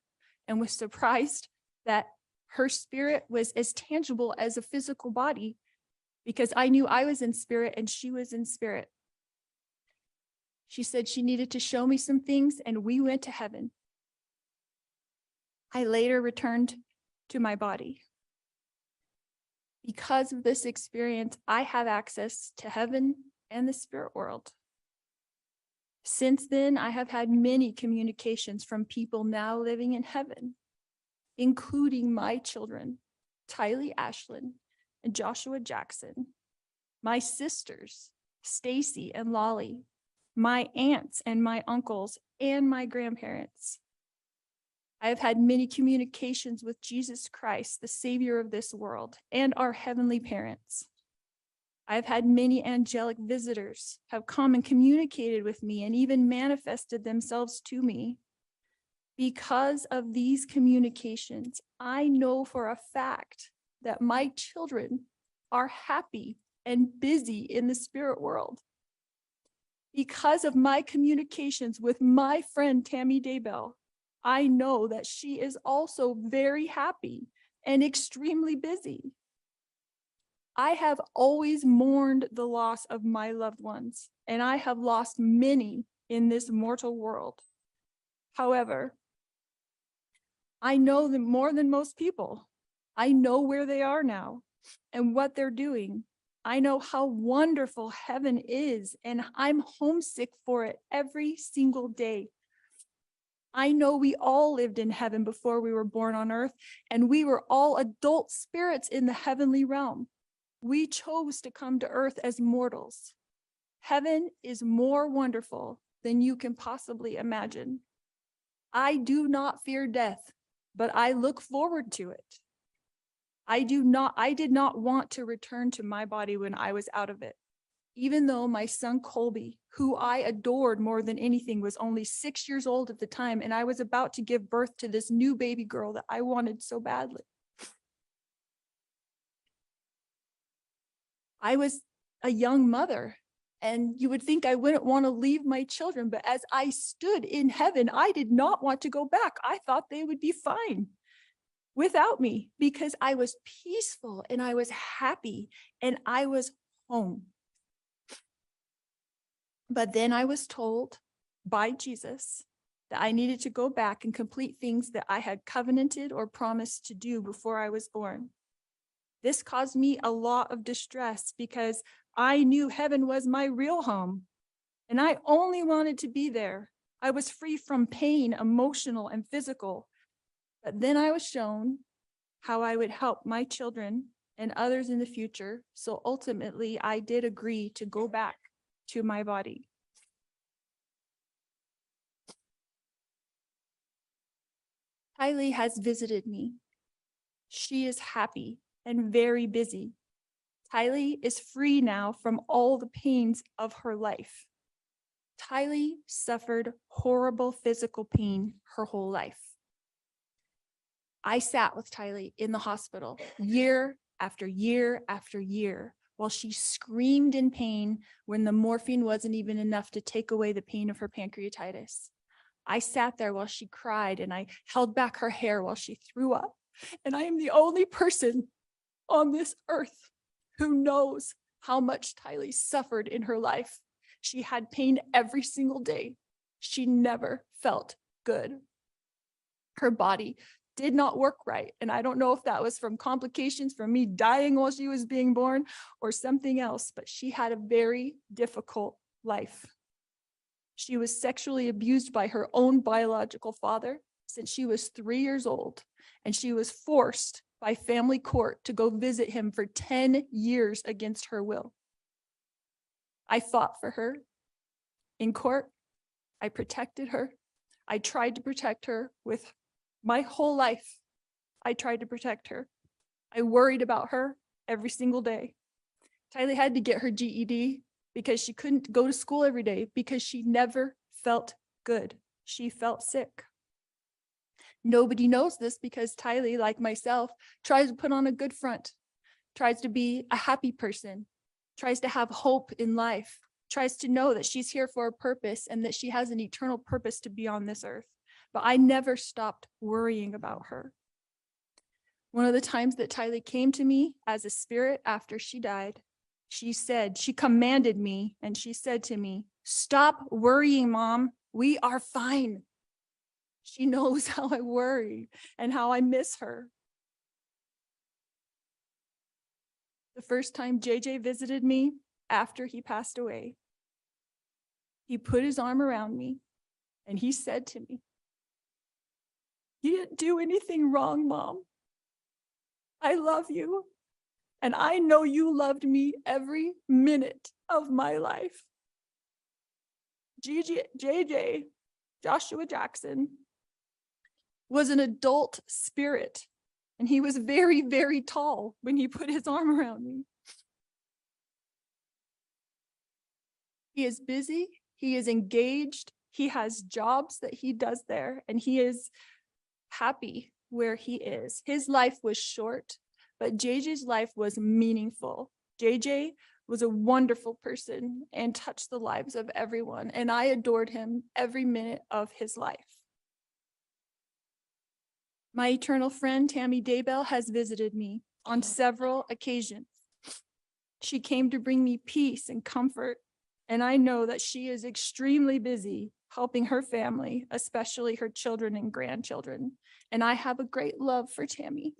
and was surprised that her spirit was as tangible as a physical body, because I knew I was in spirit and she was in spirit. She said she needed to show me some things, and we went to heaven. I later returned to my body. Because of this experience, I have access to heaven and the spirit world. Since then, I have had many communications from people now living in heaven, including my children, Tylee Ashlyn and Joshua Jackson, my sisters, Stacy and Lolly, my aunts and my uncles, and my grandparents. I have had many communications with Jesus Christ, the Savior of this world, and our heavenly parents. I've had many angelic visitors have come and communicated with me and even manifested themselves to me. Because of these communications, I know for a fact that my children are happy and busy in the spirit world. Because of my communications with my friend Tammy Daybell, I know that she is also very happy and extremely busy. I have always mourned the loss of my loved ones, and I have lost many in this mortal world. However, I know them more than most people. I know where they are now and what they're doing. I know how wonderful heaven is, and I'm homesick for it every single day. I know we all lived in heaven before we were born on earth, and we were all adult spirits in the heavenly realm. We chose to come to earth as mortals. Heaven is more wonderful than you can possibly imagine. I do not fear death, but I look forward to it. I did not want to return to my body when I was out of it. Even though my son Colby, who I adored more than anything, was only 6 years old at the time, and I was about to give birth to this new baby girl that I wanted so badly. I was a young mother, and you would think I wouldn't want to leave my children, but as I stood in heaven, I did not want to go back. I thought they would be fine without me because I was peaceful and I was happy and I was home. But then I was told by Jesus that I needed to go back and complete things that I had covenanted or promised to do before I was born. This caused me a lot of distress because I knew heaven was my real home, and I only wanted to be there. I was free from pain, emotional and physical. But then I was shown how I would help my children and others in the future. So ultimately, I did agree to go back to my body. Tylee has visited me. She is happy and very busy. Tylee is free now from all the pains of her life. Tylee suffered horrible physical pain her whole life. I sat with Tylee in the hospital year after year after year while she screamed in pain when the morphine wasn't even enough to take away the pain of her pancreatitis. I sat there while she cried and I held back her hair while she threw up. And I am the only person on this earth who knows how much Tylee suffered in her life. She had pain every single day. She never felt good. Her body did not work right. And I don't know if that was from complications from me dying while she was being born or something else, but she had a very difficult life. She was sexually abused by her own biological father. since she was 3 years old, and she was forced by family court to go visit him for 10 years against her will. I fought for her in court. I protected her. I tried to protect her with my whole life. I tried to protect her. I worried about her every single day. Tylee had to get her GED because she couldn't go to school every day because she never felt good. She felt sick. Nobody knows this because Tylee, like myself, tries to put on a good front, tries to be a happy person, tries to have hope in life, tries to know that she's here for a purpose and that she has an eternal purpose to be on this earth. But I never stopped worrying about her. One of the times that Tylee came to me as a spirit after she died, she commanded me, and she said to me, "Stop worrying, Mom. We are fine." She knows how I worry and how I miss her. The first time JJ visited me after he passed away, he put his arm around me and he said to me, "You didn't do anything wrong, Mom. I love you. And I know you loved me every minute of my life." JJ, Joshua Jackson, was an adult spirit, and he was very, very tall when he put his arm around me. He is busy, he is engaged, he has jobs that he does there, and he is happy where he is. His life was short, but JJ's life was meaningful. JJ was a wonderful person and touched the lives of everyone, and I adored him every minute of his life. My eternal friend, Tammy Daybell, has visited me on several occasions. She came to bring me peace and comfort, and I know that she is extremely busy helping her family, especially her children and grandchildren, and I have a great love for Tammy.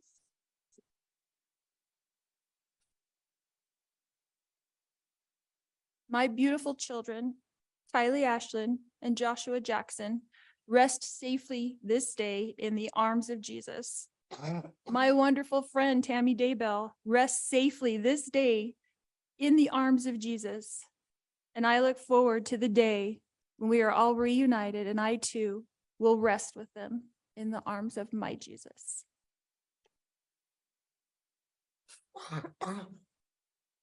My beautiful children, Tylee Ashlyn and Joshua Jackson, rest safely this day in the arms of Jesus. My wonderful friend, Tammy Daybell, rests safely this day in the arms of Jesus. And I look forward to the day when we are all reunited and I too will rest with them in the arms of my Jesus.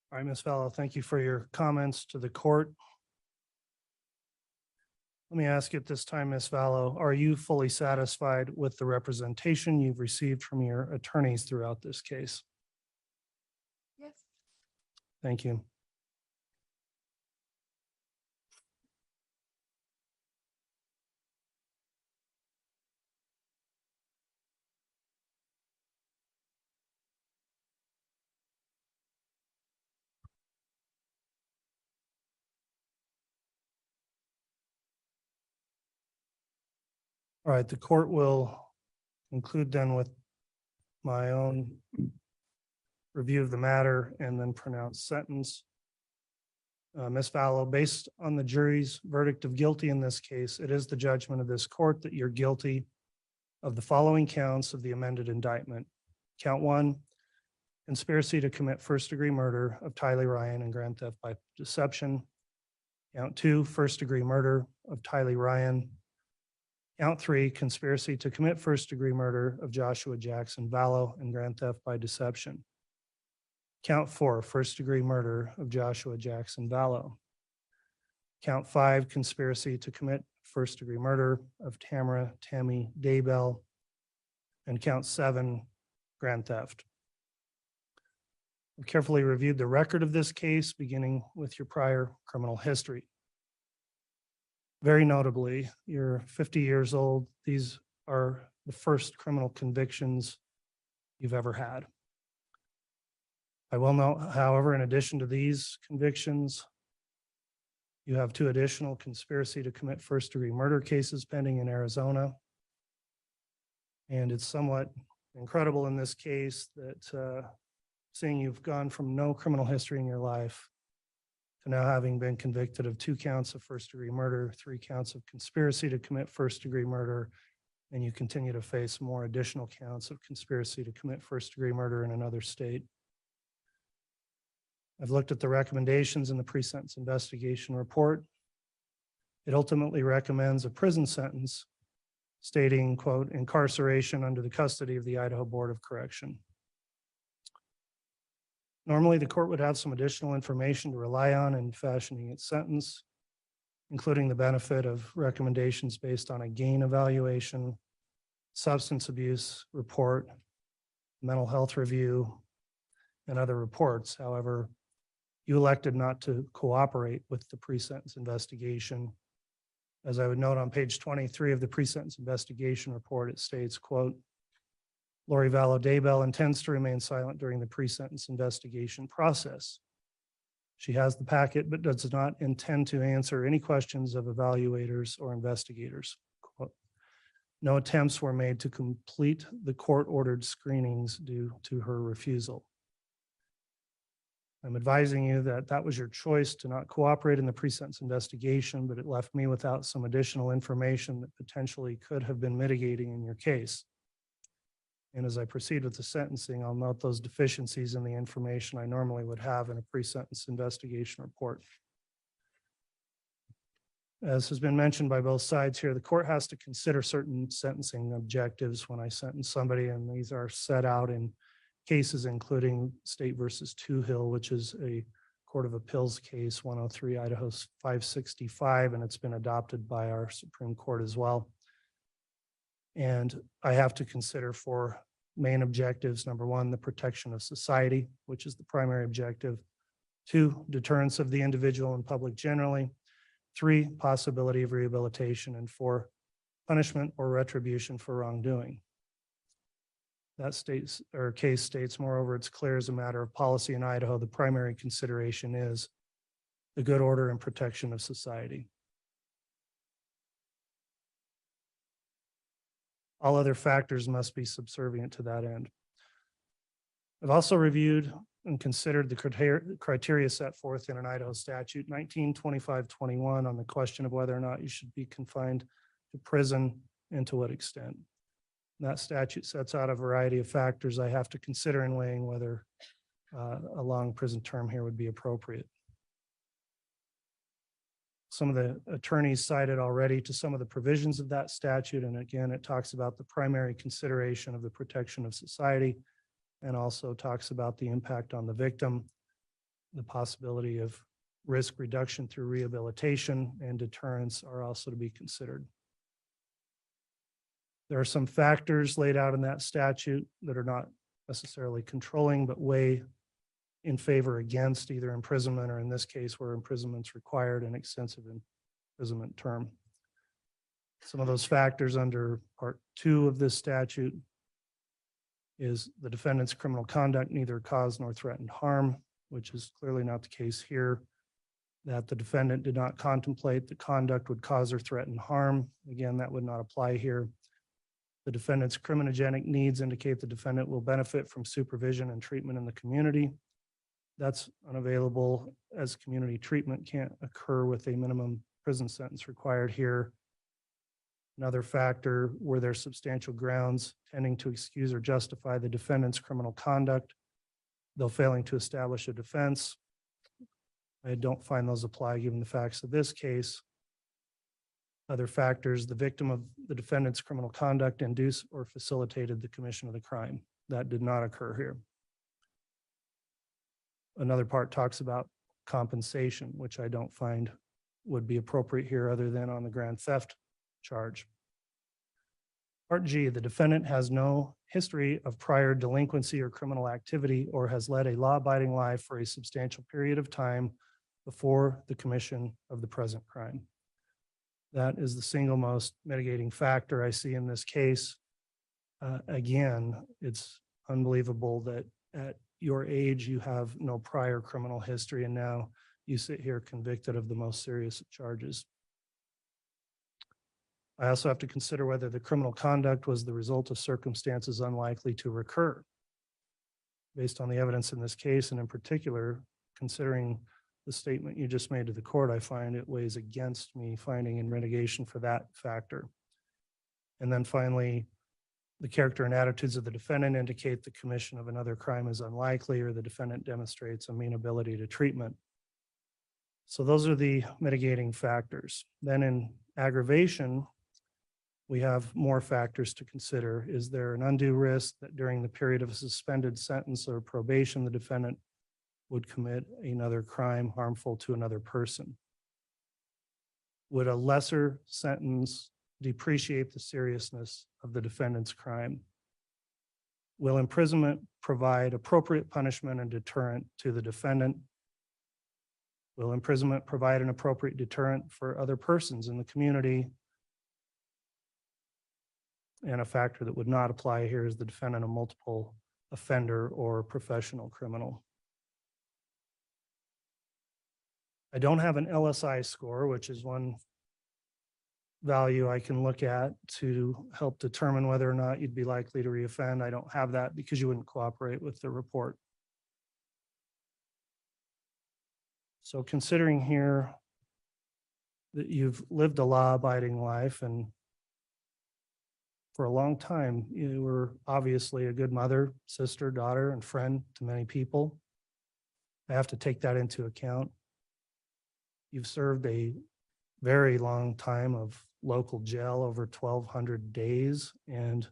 All right, Ms. Vallow, thank you for your comments to the court. Let me ask you at this time, Ms. Vallow, are you fully satisfied with the representation you've received from your attorneys throughout this case? Yes. Thank you. All right, the court will conclude then with my own review of the matter and then pronounce sentence. Ms. Vallow, based on the jury's verdict of guilty in this case, it is the judgment of this court that you're guilty of the following counts of the amended indictment. Count 1, conspiracy to commit first-degree murder of Tylee Ryan and grand theft by deception. Count 2, first-degree murder of Tylee Ryan. Count 3, conspiracy to commit first-degree murder of Joshua Jackson Vallow and grand theft by deception. Count 4, first-degree murder of Joshua Jackson Vallow. Count 5, conspiracy to commit first-degree murder of Tammy Daybell. And count 7, grand theft. We've carefully reviewed the record of this case, beginning with your prior criminal history. Very notably, you're 50 years old. These are the first criminal convictions you've ever had. I will note, however, in addition to these convictions, you have 2 additional conspiracy to commit first-degree murder cases pending in Arizona. And it's somewhat incredible in this case that seeing you've gone from no criminal history in your life to now having been convicted of 2 counts of first-degree murder, 3 counts of conspiracy to commit first-degree murder, and you continue to face more additional counts of conspiracy to commit first-degree murder in another state. I've looked at the recommendations in the pre-sentence investigation report. It ultimately recommends a prison sentence stating, quote, incarceration under the custody of the Idaho Board of Correction. Normally, the court would have some additional information to rely on in fashioning its sentence, including the benefit of recommendations based on a gain evaluation, substance abuse report, mental health review, and other reports. However, you elected not to cooperate with the pre-sentence investigation. As I would note on page 23 of the pre-sentence investigation report, it states, quote, Lori Vallow Daybell intends to remain silent during the pre-sentence investigation process. She has the packet, but does not intend to answer any questions of evaluators or investigators. Quote, no attempts were made to complete the court-ordered screenings due to her refusal. I'm advising you that that was your choice to not cooperate in the pre-sentence investigation, but it left me without some additional information that potentially could have been mitigating in your case. And as I proceed with the sentencing, I'll note those deficiencies in the information I normally would have in a pre-sentence investigation report. As has been mentioned by both sides here, the court has to consider certain sentencing objectives when I sentence somebody, and these are set out in cases including State versus Hill, which is a Court of Appeals case 103 Idaho 565, and it's been adopted by our Supreme Court as well. And I have to consider for main objectives, number one, the protection of society, which is the primary objective. 2, deterrence of the individual and public generally. 3, possibility of rehabilitation. And 4, punishment or retribution for wrongdoing. That case states, moreover, it's clear as a matter of policy in Idaho, the primary consideration is the good order and protection of society. All other factors must be subservient to that end. I've also reviewed and considered the criteria set forth in an Idaho statute 1925-21 on the question of whether or not you should be confined to prison and to what extent. That statute sets out a variety of factors I have to consider in weighing whether a long prison term here would be appropriate. Some of the attorneys cited already to some of the provisions of that statute. And again, it talks about the primary consideration of the protection of society, and also talks about the impact on the victim, the possibility of risk reduction through rehabilitation, and deterrence are also to be considered. There are some factors laid out in that statute that are not necessarily controlling, but weigh in favor against either imprisonment, or in this case where imprisonment's required, an extensive imprisonment term. Some of those factors under Part 2 of this statute is the defendant's criminal conduct neither caused nor threatened harm, which is clearly not the case here. That the defendant did not contemplate the conduct would cause or threaten harm. Again, that would not apply here. The defendant's criminogenic needs indicate the defendant will benefit from supervision and treatment in the community. That's unavailable, as community treatment can't occur with a minimum prison sentence required here. Another factor, were there substantial grounds tending to excuse or justify the defendant's criminal conduct, though failing to establish a defense. I don't find those apply given the facts of this case. Other factors, the victim of the defendant's criminal conduct induced or facilitated the commission of the crime. That did not occur here. Another part talks about compensation, which I don't find would be appropriate here other than on the grand theft charge. Part G, the defendant has no history of prior delinquency or criminal activity, or has led a law-abiding life for a substantial period of time before the commission of the present crime. That is the single most mitigating factor I see in this case. Again, it's unbelievable that at your age, you have no prior criminal history, and now you sit here convicted of the most serious of charges. I also have to consider whether the criminal conduct was the result of circumstances unlikely to recur. Based on the evidence in this case, and in particular, considering the statement you just made to the court, I find it weighs against me finding in mitigation for that factor. And then finally, the character and attitudes of the defendant indicate the commission of another crime is unlikely, or the defendant demonstrates amenability to treatment. So those are the mitigating factors. Then in aggravation, we have more factors to consider. Is there an undue risk that during the period of a suspended sentence or probation, the defendant would commit another crime harmful to another person? Would a lesser sentence depreciate the seriousness of the defendant's crime? Will imprisonment provide appropriate punishment and deterrent to the defendant? Will imprisonment provide an appropriate deterrent for other persons in the community? And a factor that would not apply here is the defendant a multiple offender or professional criminal. I don't have an LSI score, which is one value I can look at to help determine whether or not you'd be likely to reoffend. I don't have that because you wouldn't cooperate with the report. So considering here that you've lived a law-abiding life and for a long time, you were obviously a good mother, sister, daughter, and friend to many people. I have to take that into account. You've served a very long time of local jail, over 1,200 days, and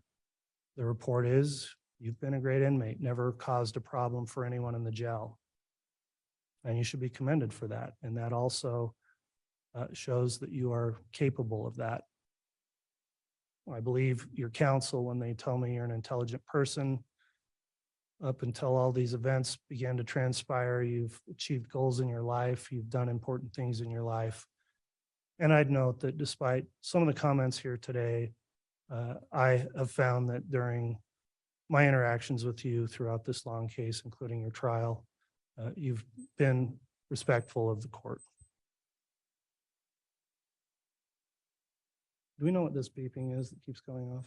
the report is you've been a great inmate, never caused a problem for anyone in the jail. And you should be commended for that. And that also shows that you are capable of that. I believe your counsel when they tell me you're an intelligent person. Up until all these events began to transpire, you've achieved goals in your life, you've done important things in your life. And I'd note that despite some of the comments here today, I have found that during my interactions with you throughout this long case, including your trial, you've been respectful of the court. Do we know what this beeping is that keeps going off?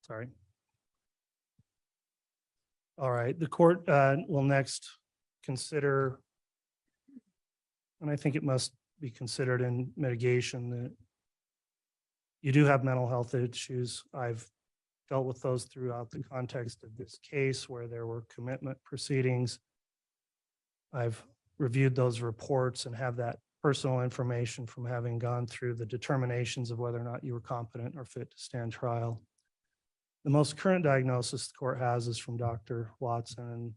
Sorry. All right, the court will next consider, and I think it must be considered in mitigation, that you do have mental health issues. I've dealt with those throughout the context of this case where there were commitment proceedings. I've reviewed those reports and have that personal information from having gone through the determinations of whether or not you were competent or fit to stand trial. The most current diagnosis the court has is from Dr. Watson, and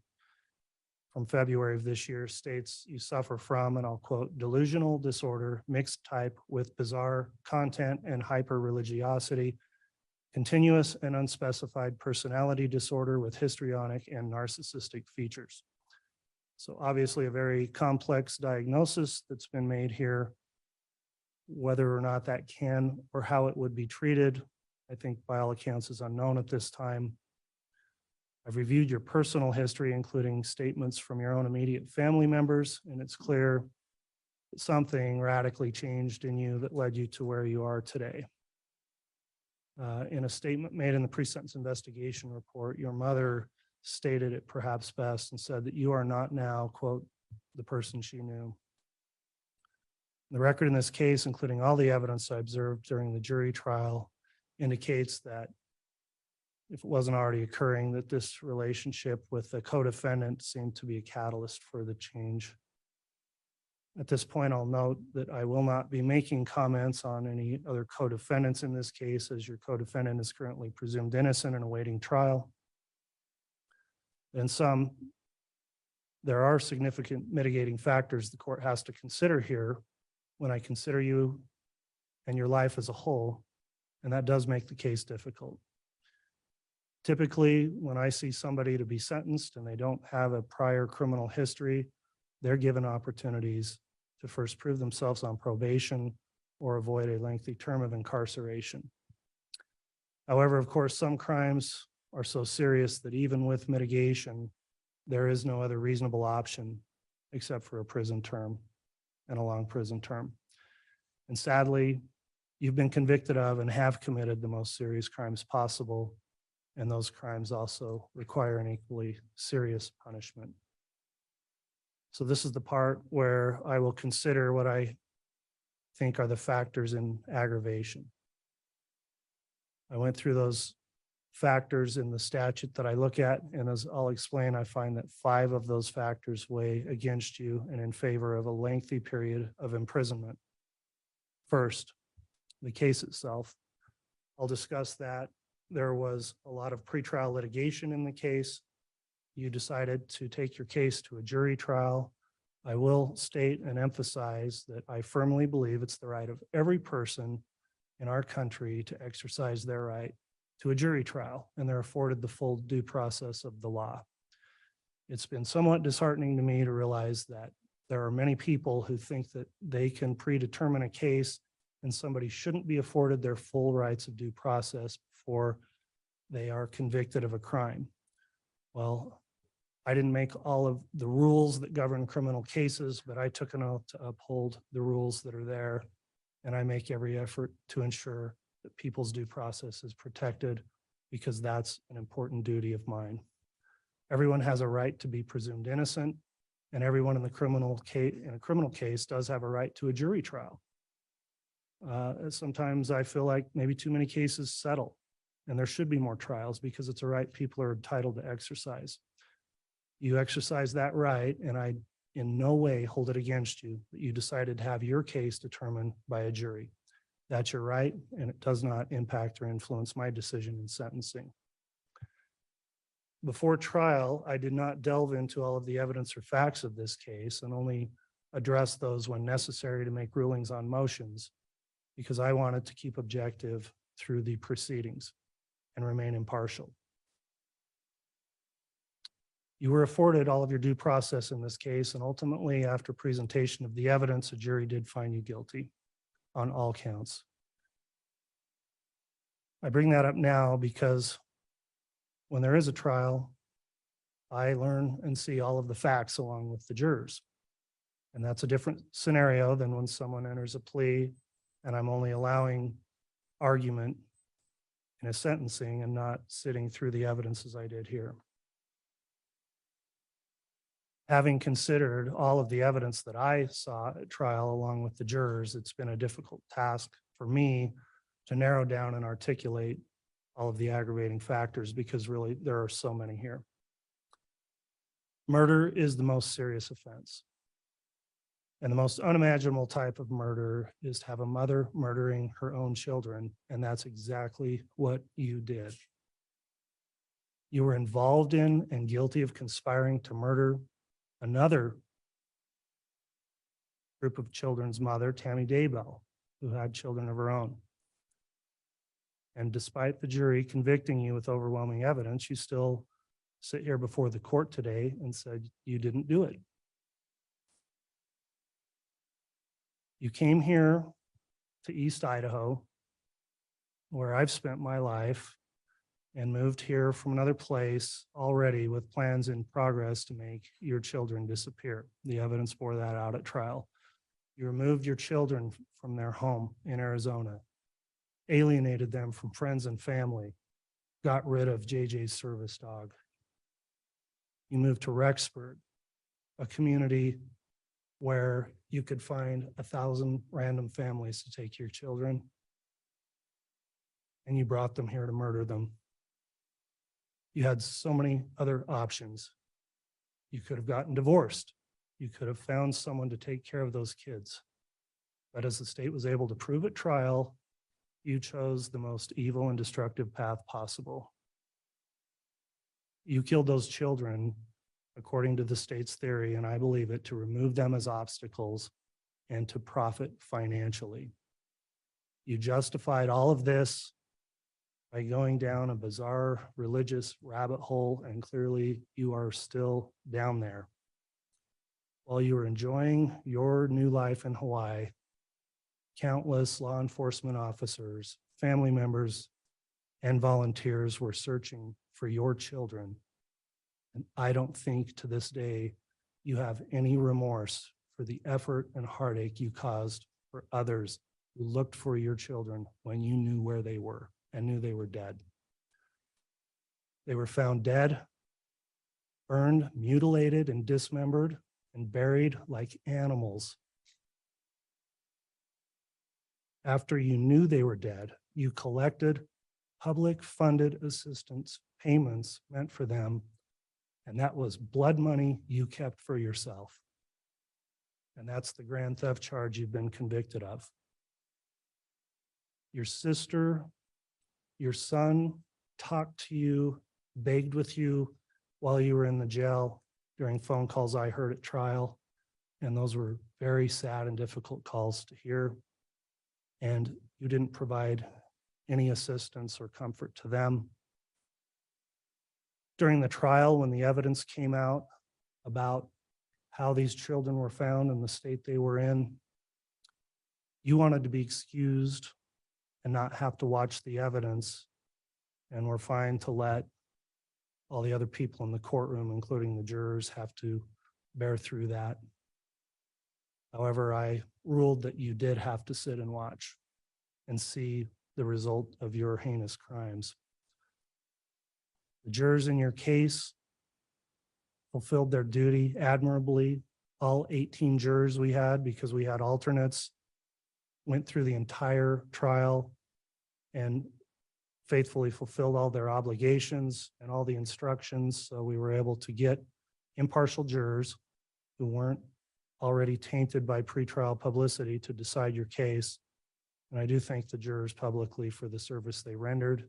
from February of this year states you suffer from, and I'll quote, delusional disorder, mixed type with bizarre content and hyper-religiosity, continuous and unspecified personality disorder with histrionic and narcissistic features. So obviously a very complex diagnosis that's been made here. Whether or not that can or how it would be treated, I think by all accounts is unknown at this time. I've reviewed your personal history, including statements from your own immediate family members, and it's clear that something radically changed in you that led you to where you are today. In a statement made in the pre-sentence investigation report, your mother stated it perhaps best and said that you are not now, quote, the person she knew. The record in this case, including all the evidence I observed during the jury trial, indicates that if it wasn't already occurring, that this relationship with the co-defendant seemed to be a catalyst for the change. At this point, I'll note that I will not be making comments on any other co-defendants in this case, as your co-defendant is currently presumed innocent and awaiting trial. In sum, there are significant mitigating factors the court has to consider here when I consider you and your life as a whole, and that does make the case difficult. Typically, when I see somebody to be sentenced and they don't have a prior criminal history, they're given opportunities to first prove themselves on probation or avoid a lengthy term of incarceration. However, of course, some crimes are so serious that even with mitigation, there is no other reasonable option except for a prison term and a long prison term. And sadly, you've been convicted of and have committed the most serious crimes possible, and those crimes also require an equally serious punishment. So this is the part where I will consider what I think are the factors in aggravation. I went through those factors in the statute that I look at, and as I'll explain, I find that 5 of those factors weigh against you and in favor of a lengthy period of imprisonment. First, the case itself. I'll discuss that. There was a lot of pretrial litigation in the case. You decided to take your case to a jury trial. I will state and emphasize that I firmly believe it's the right of every person in our country to exercise their right to a jury trial, and they're afforded the full due process of the law. It's been somewhat disheartening to me to realize that there are many people who think that they can predetermine a case and somebody shouldn't be afforded their full rights of due process before they are convicted of a crime. Well, I didn't make all of the rules that govern criminal cases, but I took an oath to uphold the rules that are there. And I make every effort to ensure that people's due process is protected, because that's an important duty of mine. Everyone has a right to be presumed innocent, and everyone in a criminal case does have a right to a jury trial. Sometimes I feel like maybe too many cases settle, and there should be more trials because it's a right people are entitled to exercise. You exercise that right, and I in no way hold it against you that you decided to have your case determined by a jury. That's your right, and it does not impact or influence my decision in sentencing. Before trial, I did not delve into all of the evidence or facts of this case and only address those when necessary to make rulings on motions, because I wanted to keep objective through the proceedings and remain impartial. You were afforded all of your due process in this case, and ultimately, after presentation of the evidence, a jury did find you guilty on all counts. I bring that up now because when there is a trial, I learn and see all of the facts along with the jurors. And that's a different scenario than when someone enters a plea and I'm only allowing argument in a sentencing and not sitting through the evidence as I did here. Having considered all of the evidence that I saw at trial along with the jurors, it's been a difficult task for me to narrow down and articulate all of the aggravating factors, because really there are so many here. Murder is the most serious offense. And the most unimaginable type of murder is to have a mother murdering her own children, and that's exactly what you did. You were involved in and guilty of conspiring to murder another group of children's mother, Tammy Daybell, who had children of her own. And despite the jury convicting you with overwhelming evidence, you still sit here before the court today and said you didn't do it. You came here to East Idaho, where I've spent my life, and moved here from another place already with plans in progress to make your children disappear. The evidence bore that out at trial. You removed your children from their home in Arizona, alienated them from friends and family, got rid of JJ's service dog. You moved to Rexburg, a community where you could find 1,000 random families to take your children, and you brought them here to murder them. You had so many other options. You could have gotten divorced. You could have found someone to take care of those kids. But as the state was able to prove at trial, you chose the most evil and destructive path possible. You killed those children, according to the state's theory, and I believe it, to remove them as obstacles and to profit financially. You justified all of this by going down a bizarre religious rabbit hole, and clearly you are still down there. While you were enjoying your new life in Hawaii, countless law enforcement officers, family members, and volunteers were searching for your children. And I don't think to this day you have any remorse for the effort and heartache you caused for others who looked for your children when you knew where they were and knew they were dead. They were found dead, burned, mutilated, and dismembered, and buried like animals after you knew they were dead, you collected public funded assistance payments meant for them. And that was blood money you kept for yourself. And that's the grand theft charge you've been convicted of. Your sister, your son talked to you, begged with you while you were in the jail during phone calls I heard at trial. And those were very sad and difficult calls to hear. And you didn't provide any assistance or comfort to them. During the trial, when the evidence came out about how these children were found in the state they were in, you wanted to be excused and not have to watch the evidence, and were fine to let all the other people in the courtroom, including the jurors, have to bear through that. However, I ruled that you did have to sit and watch and see the result of your heinous crimes. The jurors in your case fulfilled their duty admirably. All 18 jurors we had, because we had alternates, went through the entire trial and faithfully fulfilled all their obligations and all the instructions. So we were able to get impartial jurors who weren't already tainted by pretrial publicity to decide your case. And I do thank the jurors publicly for the service they rendered.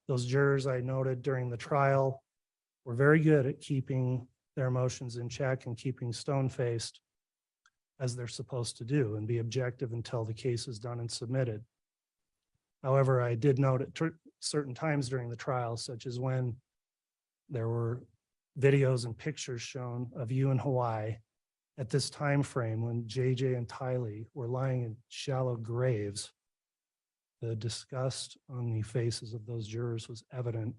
Those jurors I noted during the trial were very good at keeping their emotions in check and keeping stone-faced, as they're supposed to do, and be objective until the case is done and submitted. However, I did note at certain times during the trial, such as when there were videos and pictures shown of you in Hawaii at this time frame when JJ and Tylee were lying in shallow graves, the disgust on the faces of those jurors was evident,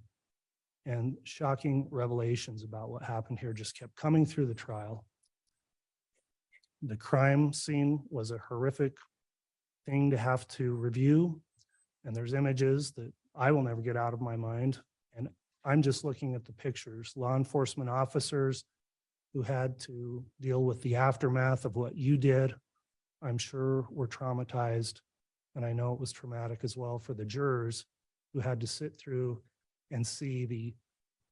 and shocking revelations about what happened here just kept coming through the trial. The crime scene was a horrific thing to have to review, and there's images that I will never get out of my mind. And I'm just looking at the pictures. Law enforcement officers who had to deal with the aftermath of what you did, I'm sure were traumatized. And I know it was traumatic as well for the jurors who had to sit through and see the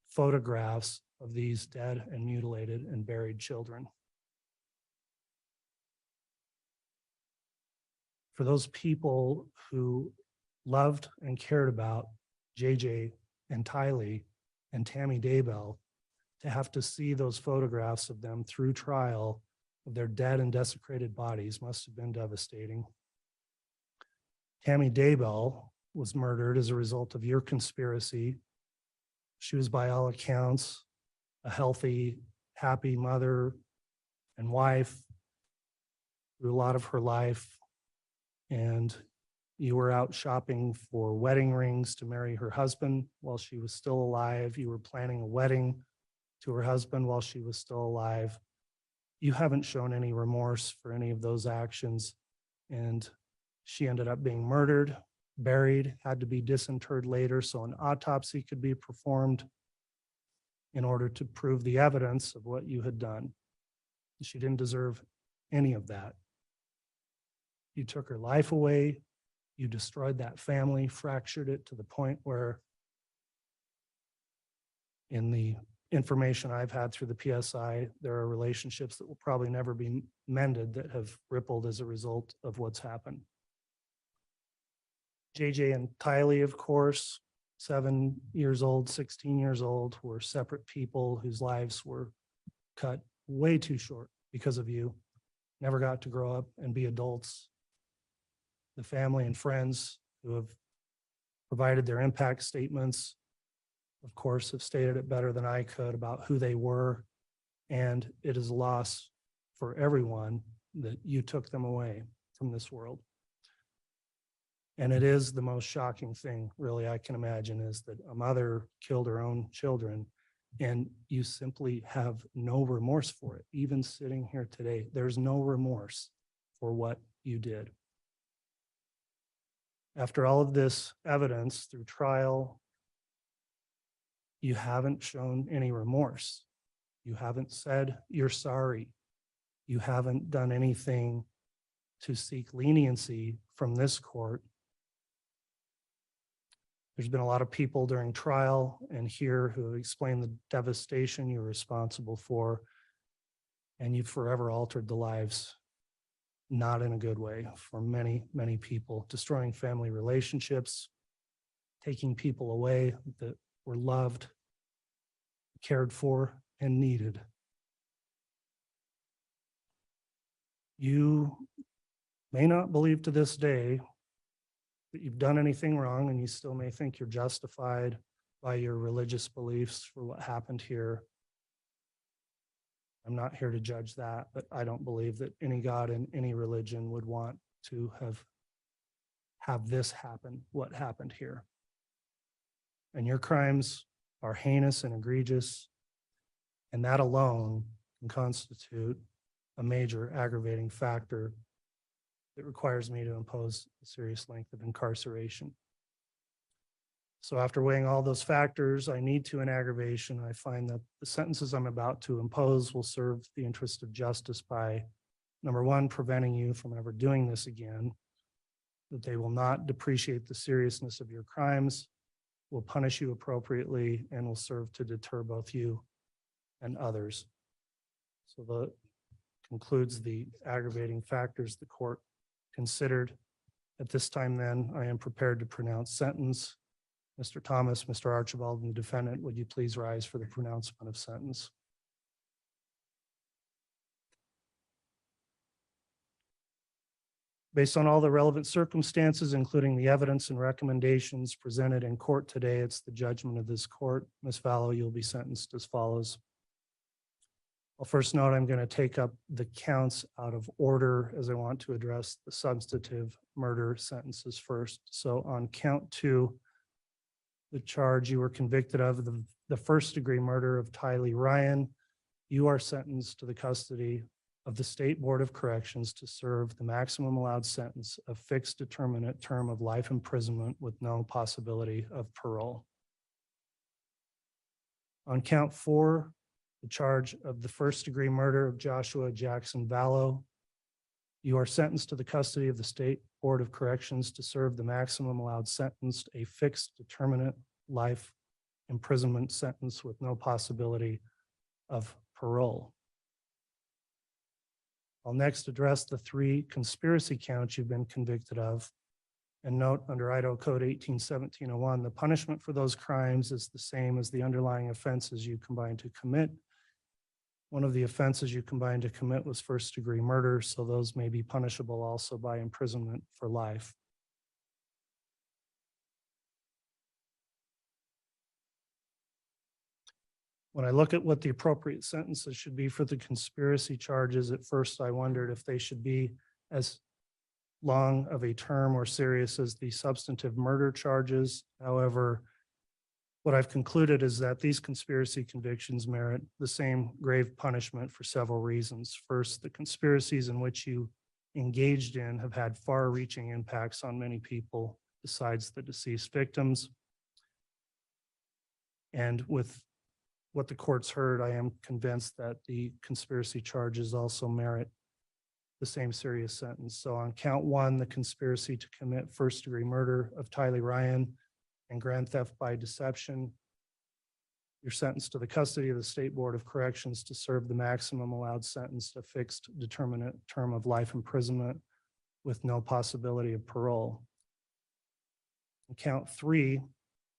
photographs of these dead and mutilated and buried children. For those people who loved and cared about JJ and Tylee and Tammy Daybell, to have to see those photographs of them through trial of their dead and desecrated bodies must have been devastating. Tammy Daybell was murdered as a result of your conspiracy. She was, by all accounts, a healthy, happy mother and wife through a lot of her life. And you were out shopping for wedding rings to marry her husband while she was still alive. You were planning a wedding to her husband while she was still alive. You haven't shown any remorse for any of those actions. And she ended up being murdered, buried, had to be disinterred later so an autopsy could be performed in order to prove the evidence of what you had done. She didn't deserve any of that. You took her life away. You destroyed that family, fractured it to the point where, in the information I've had through the PSI, there are relationships that will probably never be mended that have rippled as a result of what's happened. JJ and Tylee, of course, 7 years old, 16 years old, were separate people whose lives were cut way too short because of you. Never got to grow up and be adults. The family and friends who have provided their impact statements, of course, have stated it better than I could about who they were. And it is a loss for everyone that you took them away from this world. And it is the most shocking thing, really, I can imagine, is that a mother killed her own children and you simply have no remorse for it. Even sitting here today, there's no remorse for what you did. After all of this evidence through trial, you haven't shown any remorse. You haven't said you're sorry. You haven't done anything to seek leniency from this court. There's been a lot of people during trial and here who explained the devastation you're responsible for, and you've forever altered the lives, not in a good way, for many, many people, destroying family relationships, taking people away that were loved, cared for, and needed. You may not believe to this day that you've done anything wrong, and you still may think you're justified by your religious beliefs for what happened here. I'm not here to judge that, but I don't believe that any God in any religion would want to have this happen, what happened here. And your crimes are heinous and egregious, and that alone can constitute a major aggravating factor that requires me to impose a serious length of incarceration. So after weighing all those factors, I need to in aggravation, I find that the sentences I'm about to impose will serve the interest of justice by, number one, preventing you from ever doing this again, that they will not depreciate the seriousness of your crimes, will punish you appropriately, and will serve to deter both you and others. So that concludes the aggravating factors the court considered. At this time then, I am prepared to pronounce sentence. Mr. Thomas, Mr. Archibald, and the defendant, would you please rise for the pronouncement of sentence? Based on all the relevant circumstances, including the evidence and recommendations presented in court today, it's the judgment of this court. Ms. Vallow, you'll be sentenced as follows. I'll first note I'm going to take up the counts out of order as I want to address the substantive murder sentences first. So on count 2, the charge you were convicted of, the first degree murder of Tylee Ryan, you are sentenced to the custody of the State Board of Corrections to serve the maximum allowed sentence of fixed determinate term of life imprisonment with no possibility of parole. On count 4, the charge of the first degree murder of Joshua Jackson Vallow, you are sentenced to the custody of the State Board of Corrections to serve the maximum allowed sentence, a fixed determinate life imprisonment sentence with no possibility of parole. I'll next address the 3 conspiracy counts you've been convicted of. And note under Idaho Code 18-1701, the punishment for those crimes is the same as the underlying offenses you combined to commit. One of the offenses you combined to commit was first degree murder, so those may be punishable also by imprisonment for life. When I look at what the appropriate sentences should be for the conspiracy charges, at first I wondered if they should be as long of a term or serious as the substantive murder charges. However, what I've concluded is that these conspiracy convictions merit the same grave punishment for several reasons. First, the conspiracies in which you engaged in have had far-reaching impacts on many people besides the deceased victims. And with what the court's heard, I am convinced that the conspiracy charges also merit the same serious sentence. So on count 1, the conspiracy to commit first degree murder of Tylee Ryan and grand theft by deception, you're sentenced to the custody of the State Board of Corrections to serve the maximum allowed sentence, a fixed determinate term of life imprisonment with no possibility of parole. On count 3,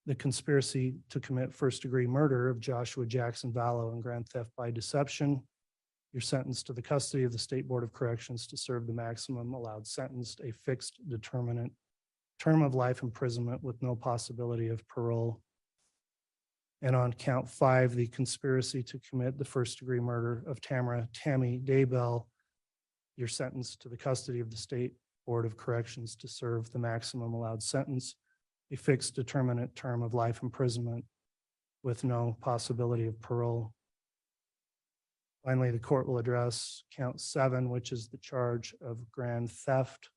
the conspiracy to commit first degree murder of Joshua Jackson Vallow and grand theft by deception, you're sentenced to the custody of the State Board of Corrections to serve the maximum allowed sentence, a fixed determinate term of life imprisonment with no possibility of parole. And on count 5, the conspiracy to commit the first degree murder of Tammy Daybell, you're sentenced to the custody of the State Board of Corrections to serve the maximum allowed sentence, a fixed determinate term of life imprisonment with no possibility of parole. Finally, the court will address count 7, which is the charge of grand theft.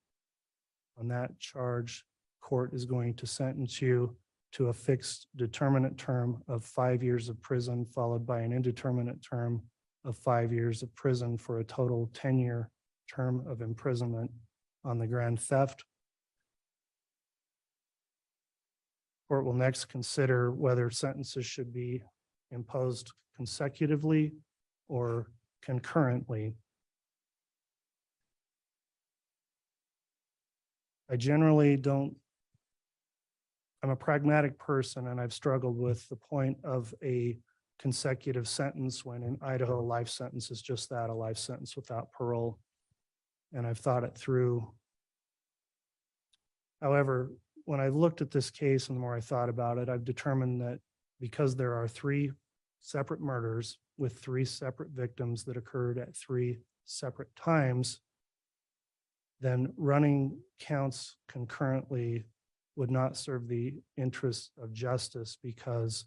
On that charge, court is going to sentence you to a fixed determinate term of 5 years of prison, followed by an indeterminate term of 5 years of prison for a total 10-year term of imprisonment on the grand theft. Court will next consider whether sentences should be imposed consecutively or concurrently. I generally don't, I'm a pragmatic person and I've struggled with the point of a consecutive sentence when in Idaho, a life sentence is just that, a life sentence without parole. And I've thought it through. However, when I looked at this case and the more I thought about it, I've determined that because there are 3 separate murders with 3 separate victims that occurred at 3 separate times, then running counts concurrently would not serve the interests of justice because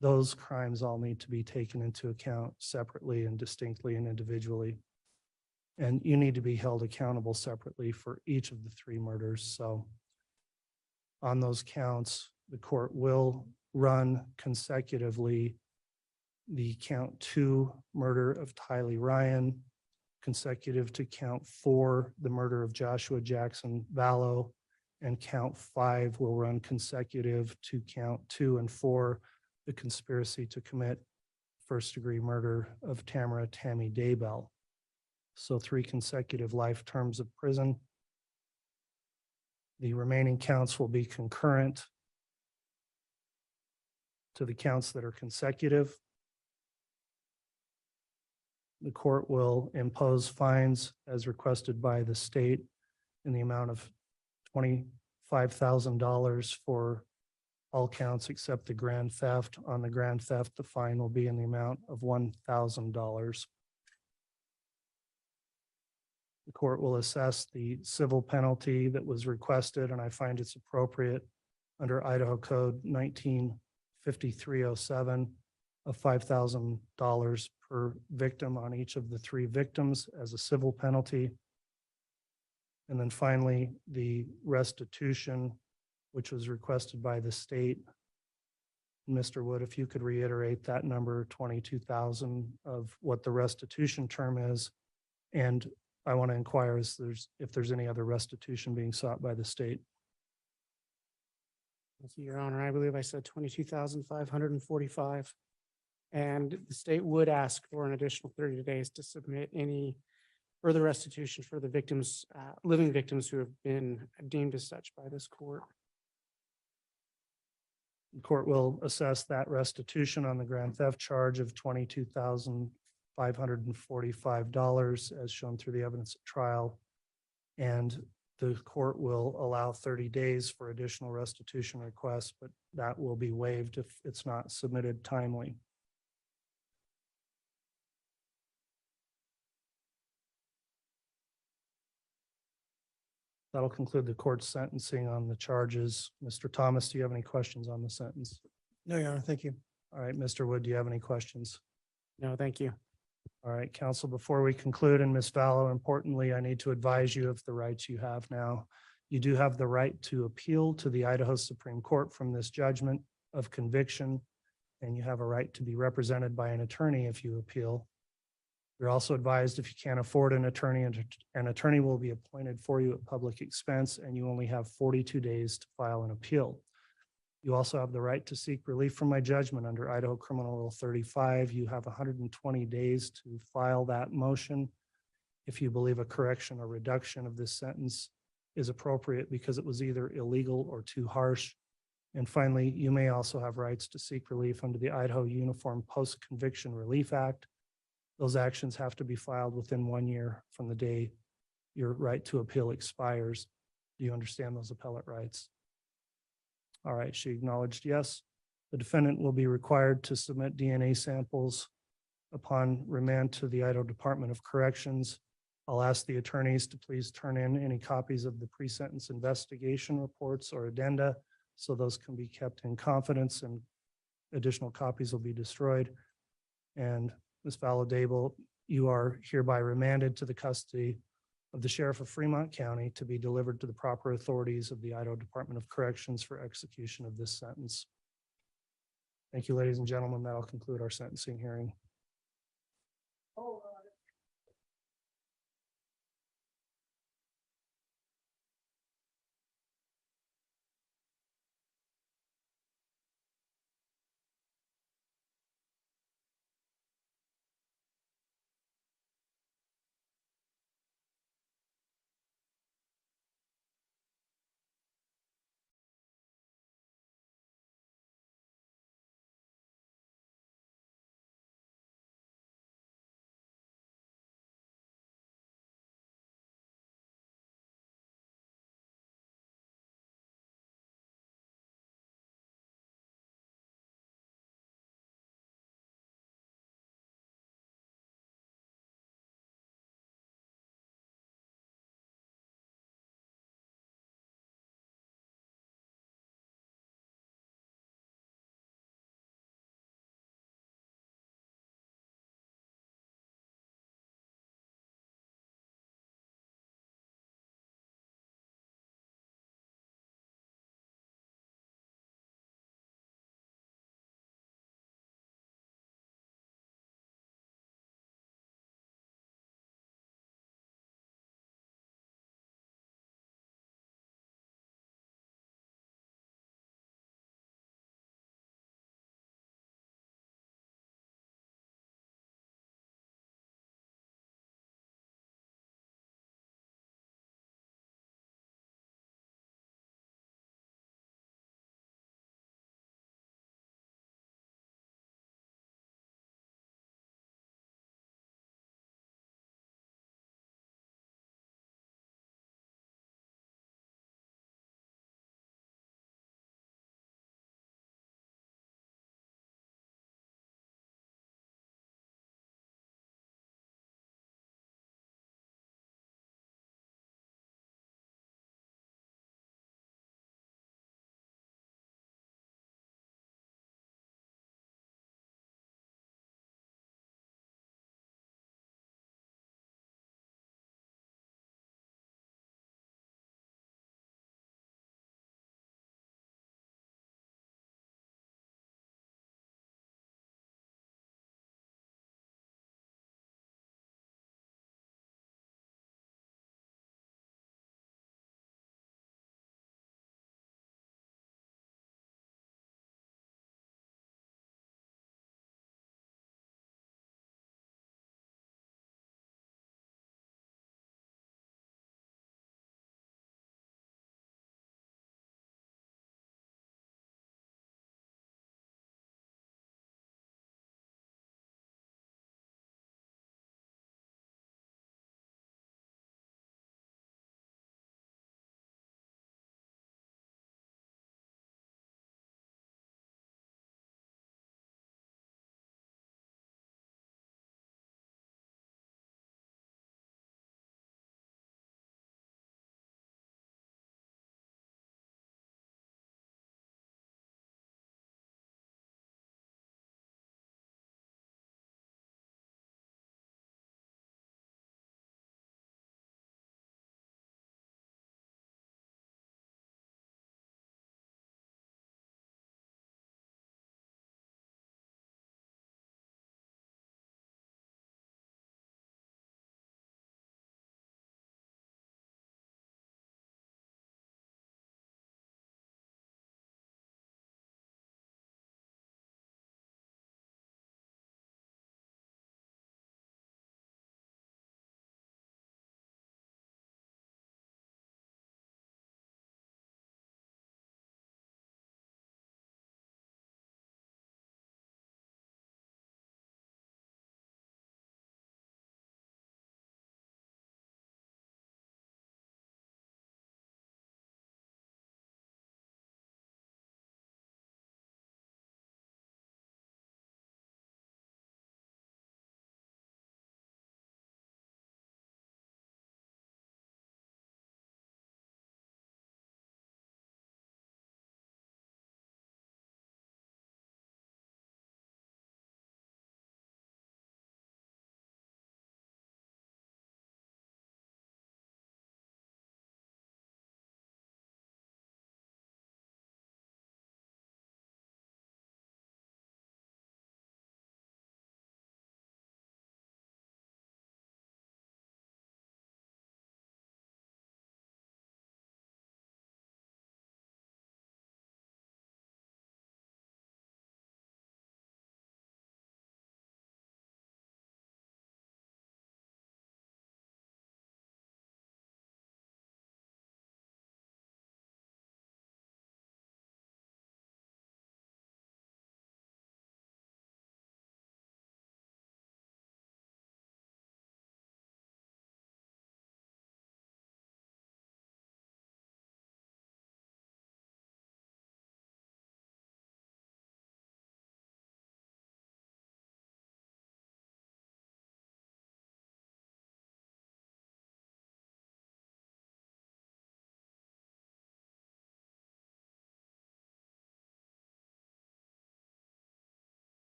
those crimes all need to be taken into account separately and distinctly and individually. And you need to be held accountable separately for each of the 3 murders. So on those counts, the court will run consecutively the count 2 murder of Tylee Ryan, consecutive to count 4, the murder of Joshua Jackson Vallow, and count 5 will run consecutive to count 2 and 4, the conspiracy to commit first-degree murder of Tammy Daybell. So 3 consecutive life terms of prison. The remaining counts will be concurrent to the counts that are consecutive. The court will impose fines as requested by the state in the amount of $25,000 for all counts except the grand theft. On the grand theft, the fine will be in the amount of $1,000. The court will assess the civil penalty that was requested, and I find it's appropriate under Idaho Code 195307 of $5,000 per victim on each of the 3 victims as a civil penalty. And then finally, the restitution, which was requested by the state. Mr. Wood, if you could reiterate that number, 22,000 of what the restitution term is. And I want to inquire if there's any other restitution being sought by the state. Thank you, Your Honor. I believe I said 22,545. And the state would ask for an additional 30 days to submit any further restitution for the victims, living victims who have been deemed as such by this court. The court will assess that restitution on the grand theft charge of $22,545 as shown through the evidence at trial. And the court will allow 30 days for additional restitution requests, but that will be waived if it's not submitted timely. That'll conclude the court's sentencing on the charges. Mr. Thomas, do you have any questions on the sentence? No, Your Honor, thank you. All right, Mr. Wood, do you have any questions? No, thank you. All right, counsel, before we conclude, and Ms. Vallow, importantly, I need to advise you of the rights you have now. You do have the right to appeal to the Idaho Supreme Court from this judgment of conviction, and you have a right to be represented by an attorney if you appeal. You're also advised if you can't afford an attorney, an attorney will be appointed for you at public expense, and you only have 42 days to file an appeal. You also have the right to seek relief from my judgment under Idaho Criminal Rule 35. You have 120 days to file that motion if you believe a correction or reduction of this sentence is appropriate because it was either illegal or too harsh. And finally, you may also have rights to seek relief under the Idaho Uniform Post-Conviction Relief Act. Those actions have to be filed within 1 year from the day your right to appeal expires. Do you understand those appellate rights? All right, she acknowledged yes. The defendant will be required to submit DNA samples upon remand to the Idaho Department of Corrections. I'll ask the attorneys to please turn in any copies of the pre-sentence investigation reports or addenda so those can be kept in confidence and additional copies will be destroyed. And Ms. Vallow Daybell, you are hereby remanded to the custody of the Sheriff of Fremont County to be delivered to the proper authorities of the Idaho Department of Corrections for execution of this sentence. Thank you, ladies and gentlemen. That'll conclude our sentencing hearing.